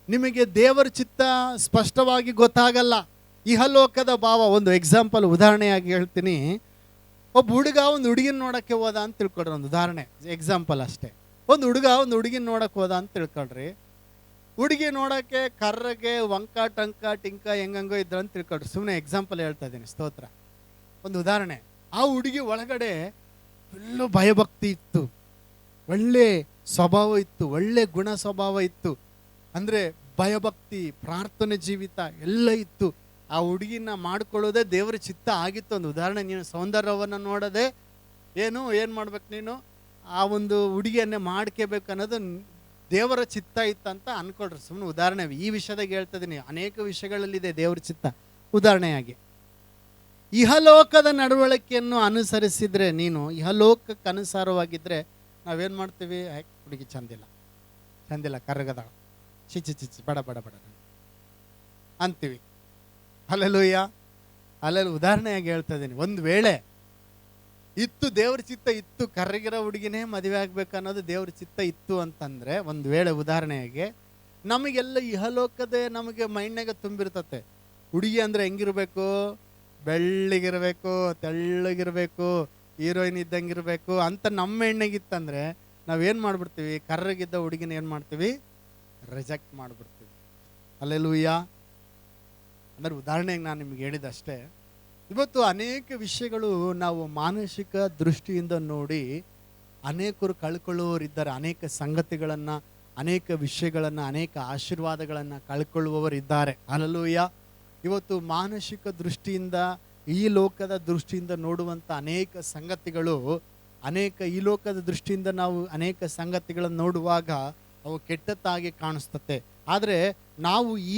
ನಿಮಗೆ ದೇವರ ಚಿತ್ತ ಸ್ಪಷ್ಟವಾಗಿ ಗೊತ್ತಾಗಲ್ಲ. ಇಹಲೋಕದ ಭಾವ, ಒಂದು ಎಕ್ಸಾಂಪಲ್, ಉದಾಹರಣೆಯಾಗಿ ಹೇಳ್ತೀನಿ. ಒಬ್ಬ ಹುಡುಗ ಒಂದು ಹುಡುಗಿನ ನೋಡಕ್ಕೆ ಹೋದ ಅಂತ ತಿಳ್ಕೊಳ್ರಿ. ಒಂದು ಉದಾಹರಣೆ, ಎಕ್ಸಾಂಪಲ್ ಅಷ್ಟೇ. ಒಂದು ಹುಡುಗ ಒಂದು ಹುಡುಗಿನ ನೋಡಕ್ಕೆ ಹೋದ ಅಂತ ತಿಳ್ಕೊಳ್ರಿ. ಹುಡುಗಿ ನೋಡೋಕ್ಕೆ ಕರ್ರಗೆ ವಂಕ ಟಂಕ ಟಿಂಕ ಹೆಂಗಂಗೋ ಇದ್ರ ಅಂತ ತಿಳ್ಕೊಳ್ರಿ. ಸುಮ್ಮನೆ ಎಕ್ಸಾಂಪಲ್ ಹೇಳ್ತಾ ಇದ್ದೀನಿ, ಸ್ತೋತ್ರ. ಒಂದು ಉದಾಹರಣೆ. ಆ ಹುಡುಗಿ ಒಳಗಡೆ ಫುಲ್ಲು ಭಯಭಕ್ತಿ ಇತ್ತು, ಒಳ್ಳೆ ಸ್ವಭಾವ ಇತ್ತು, ಒಳ್ಳೆ ಗುಣ ಸ್ವಭಾವ ಇತ್ತು. ಅಂದರೆ ಭಯಭಕ್ತಿ, ಪ್ರಾರ್ಥನೆ ಜೀವಿತ ಎಲ್ಲ ಇತ್ತು. ಆ ಹುಡುಗಿನ ಮಾಡ್ಕೊಳ್ಳೋದೇ ದೇವರ ಚಿತ್ತ ಆಗಿತ್ತು. ಒಂದು ಉದಾಹರಣೆ, ನೀನು ಸೌಂದರ್ಯವನ್ನು ನೋಡದೆ ಏನು ಮಾಡ್ಬೇಕು, ನೀನು ಆ ಒಂದು ಹುಡುಗಿಯನ್ನೇ ಮಾಡ್ಕೋಬೇಕು ಅನ್ನೋದು ದೇವರ ಚಿತ್ತ ಇತ್ತಂತ ಅನ್ಕೊಳ್ರಿ. ಸುಮ್ಮನೆ ಉದಾಹರಣೆ, ಈ ವಿಷಯದಾಗ ಹೇಳ್ತಾ ಇದ್ದೀನಿ. ಅನೇಕ ವಿಷಯಗಳಲ್ಲಿದೆ ದೇವರ ಚಿತ್ತ. ಉದಾಹರಣೆಯಾಗಿ ಇಹಲೋಕದ ನಡವಳಿಕೆಯನ್ನು ಅನುಸರಿಸಿದ್ರೆ, ನೀನು ಇಹಲೋಕಕ್ಕೆ ಅನುಸಾರವಾಗಿದ್ದರೆ ನಾವೇನು ಮಾಡ್ತೀವಿ? ಹುಡುಗಿ ಚಂದಿಲ್ಲ ಕರ್ಗದ, ಚಿಚ್ಚಿ ಬಡ ಅಂತೀವಿ. ಹಲ್ಲೆಲೂಯಾ. ಅಲ್ಲೆಲ್ಲ ಉದಾಹರಣೆಯಾಗಿ ಹೇಳ್ತಾ ಇದ್ದೀನಿ. ಒಂದು ವೇಳೆ ಇತ್ತು ದೇವ್ರ ಚಿತ್ತ ಇತ್ತು, ಕರ್ರಗಿರೋ ಹುಡುಗಿನೇ ಮದುವೆ ಆಗ್ಬೇಕು ಅನ್ನೋದು ದೇವ್ರ ಚಿತ್ತ ಇತ್ತು ಅಂತಂದರೆ, ಒಂದು ವೇಳೆ ಉದಾಹರಣೆಯಾಗಿ ನಮಗೆಲ್ಲ ಇಹಲೋಕದೇ ನಮಗೆ ಮೈಂಡ್ನಾಗ ತುಂಬಿರ್ತತೆ. ಹುಡುಗಿ ಅಂದರೆ ಹೆಂಗಿರ್ಬೇಕು? ಬೆಳ್ಳಿಗಿರಬೇಕು, ತೆಳ್ಳಗಿರಬೇಕು, ಹೀರೋಯಿನ್ ಇದ್ದಂಗಿರಬೇಕು ಅಂತ ನಮ್ಮ ಎಣ್ಣೆಗಿತ್ತಂದರೆ ನಾವೇನು ಮಾಡ್ಬಿಡ್ತೀವಿ? ಕರ್ರಗಿದ್ದ ಹುಡುಗಿನ ಏನು ಮಾಡ್ತೀವಿ? ರಿಜೆಕ್ಟ್ ಮಾಡಿಬಿಡ್ತೀವಿ. ಹಲ್ಲೆಲೂಯಾ. ಅಂದರೆ ಉದಾಹರಣೆಗೆ ನಾನು ನಿಮ್ಗೆ ಹೇಳಿದಷ್ಟೇ. ಇವತ್ತು ಅನೇಕ ವಿಷಯಗಳು ನಾವು ಮಾನಸಿಕ ದೃಷ್ಟಿಯಿಂದ ನೋಡಿ ಅನೇಕರು ಕಳ್ಕೊಳ್ಳುವವರಿದ್ದಾರೆ. ಅನೇಕ ಸಂಗತಿಗಳನ್ನು, ಅನೇಕ ವಿಷಯಗಳನ್ನು, ಅನೇಕ ಆಶೀರ್ವಾದಗಳನ್ನು ಕಳ್ಕೊಳ್ಳುವವರಿದ್ದಾರೆ. ಹಲ್ಲೆಲೂಯಾ. ಇವತ್ತು ಮಾನಸಿಕ ದೃಷ್ಟಿಯಿಂದ, ಈ ಲೋಕದ ದೃಷ್ಟಿಯಿಂದ ನೋಡುವಂಥ ಅನೇಕ ಸಂಗತಿಗಳು, ಈ ಲೋಕದ ದೃಷ್ಟಿಯಿಂದ ನಾವು ಅನೇಕ ಸಂಗತಿಗಳನ್ನು ನೋಡುವಾಗ ಅವು ಕೆಟ್ಟದ್ದಾಗಿ ಕಾಣಿಸ್ತತೆ. ಆದರೆ ನಾವು ಈ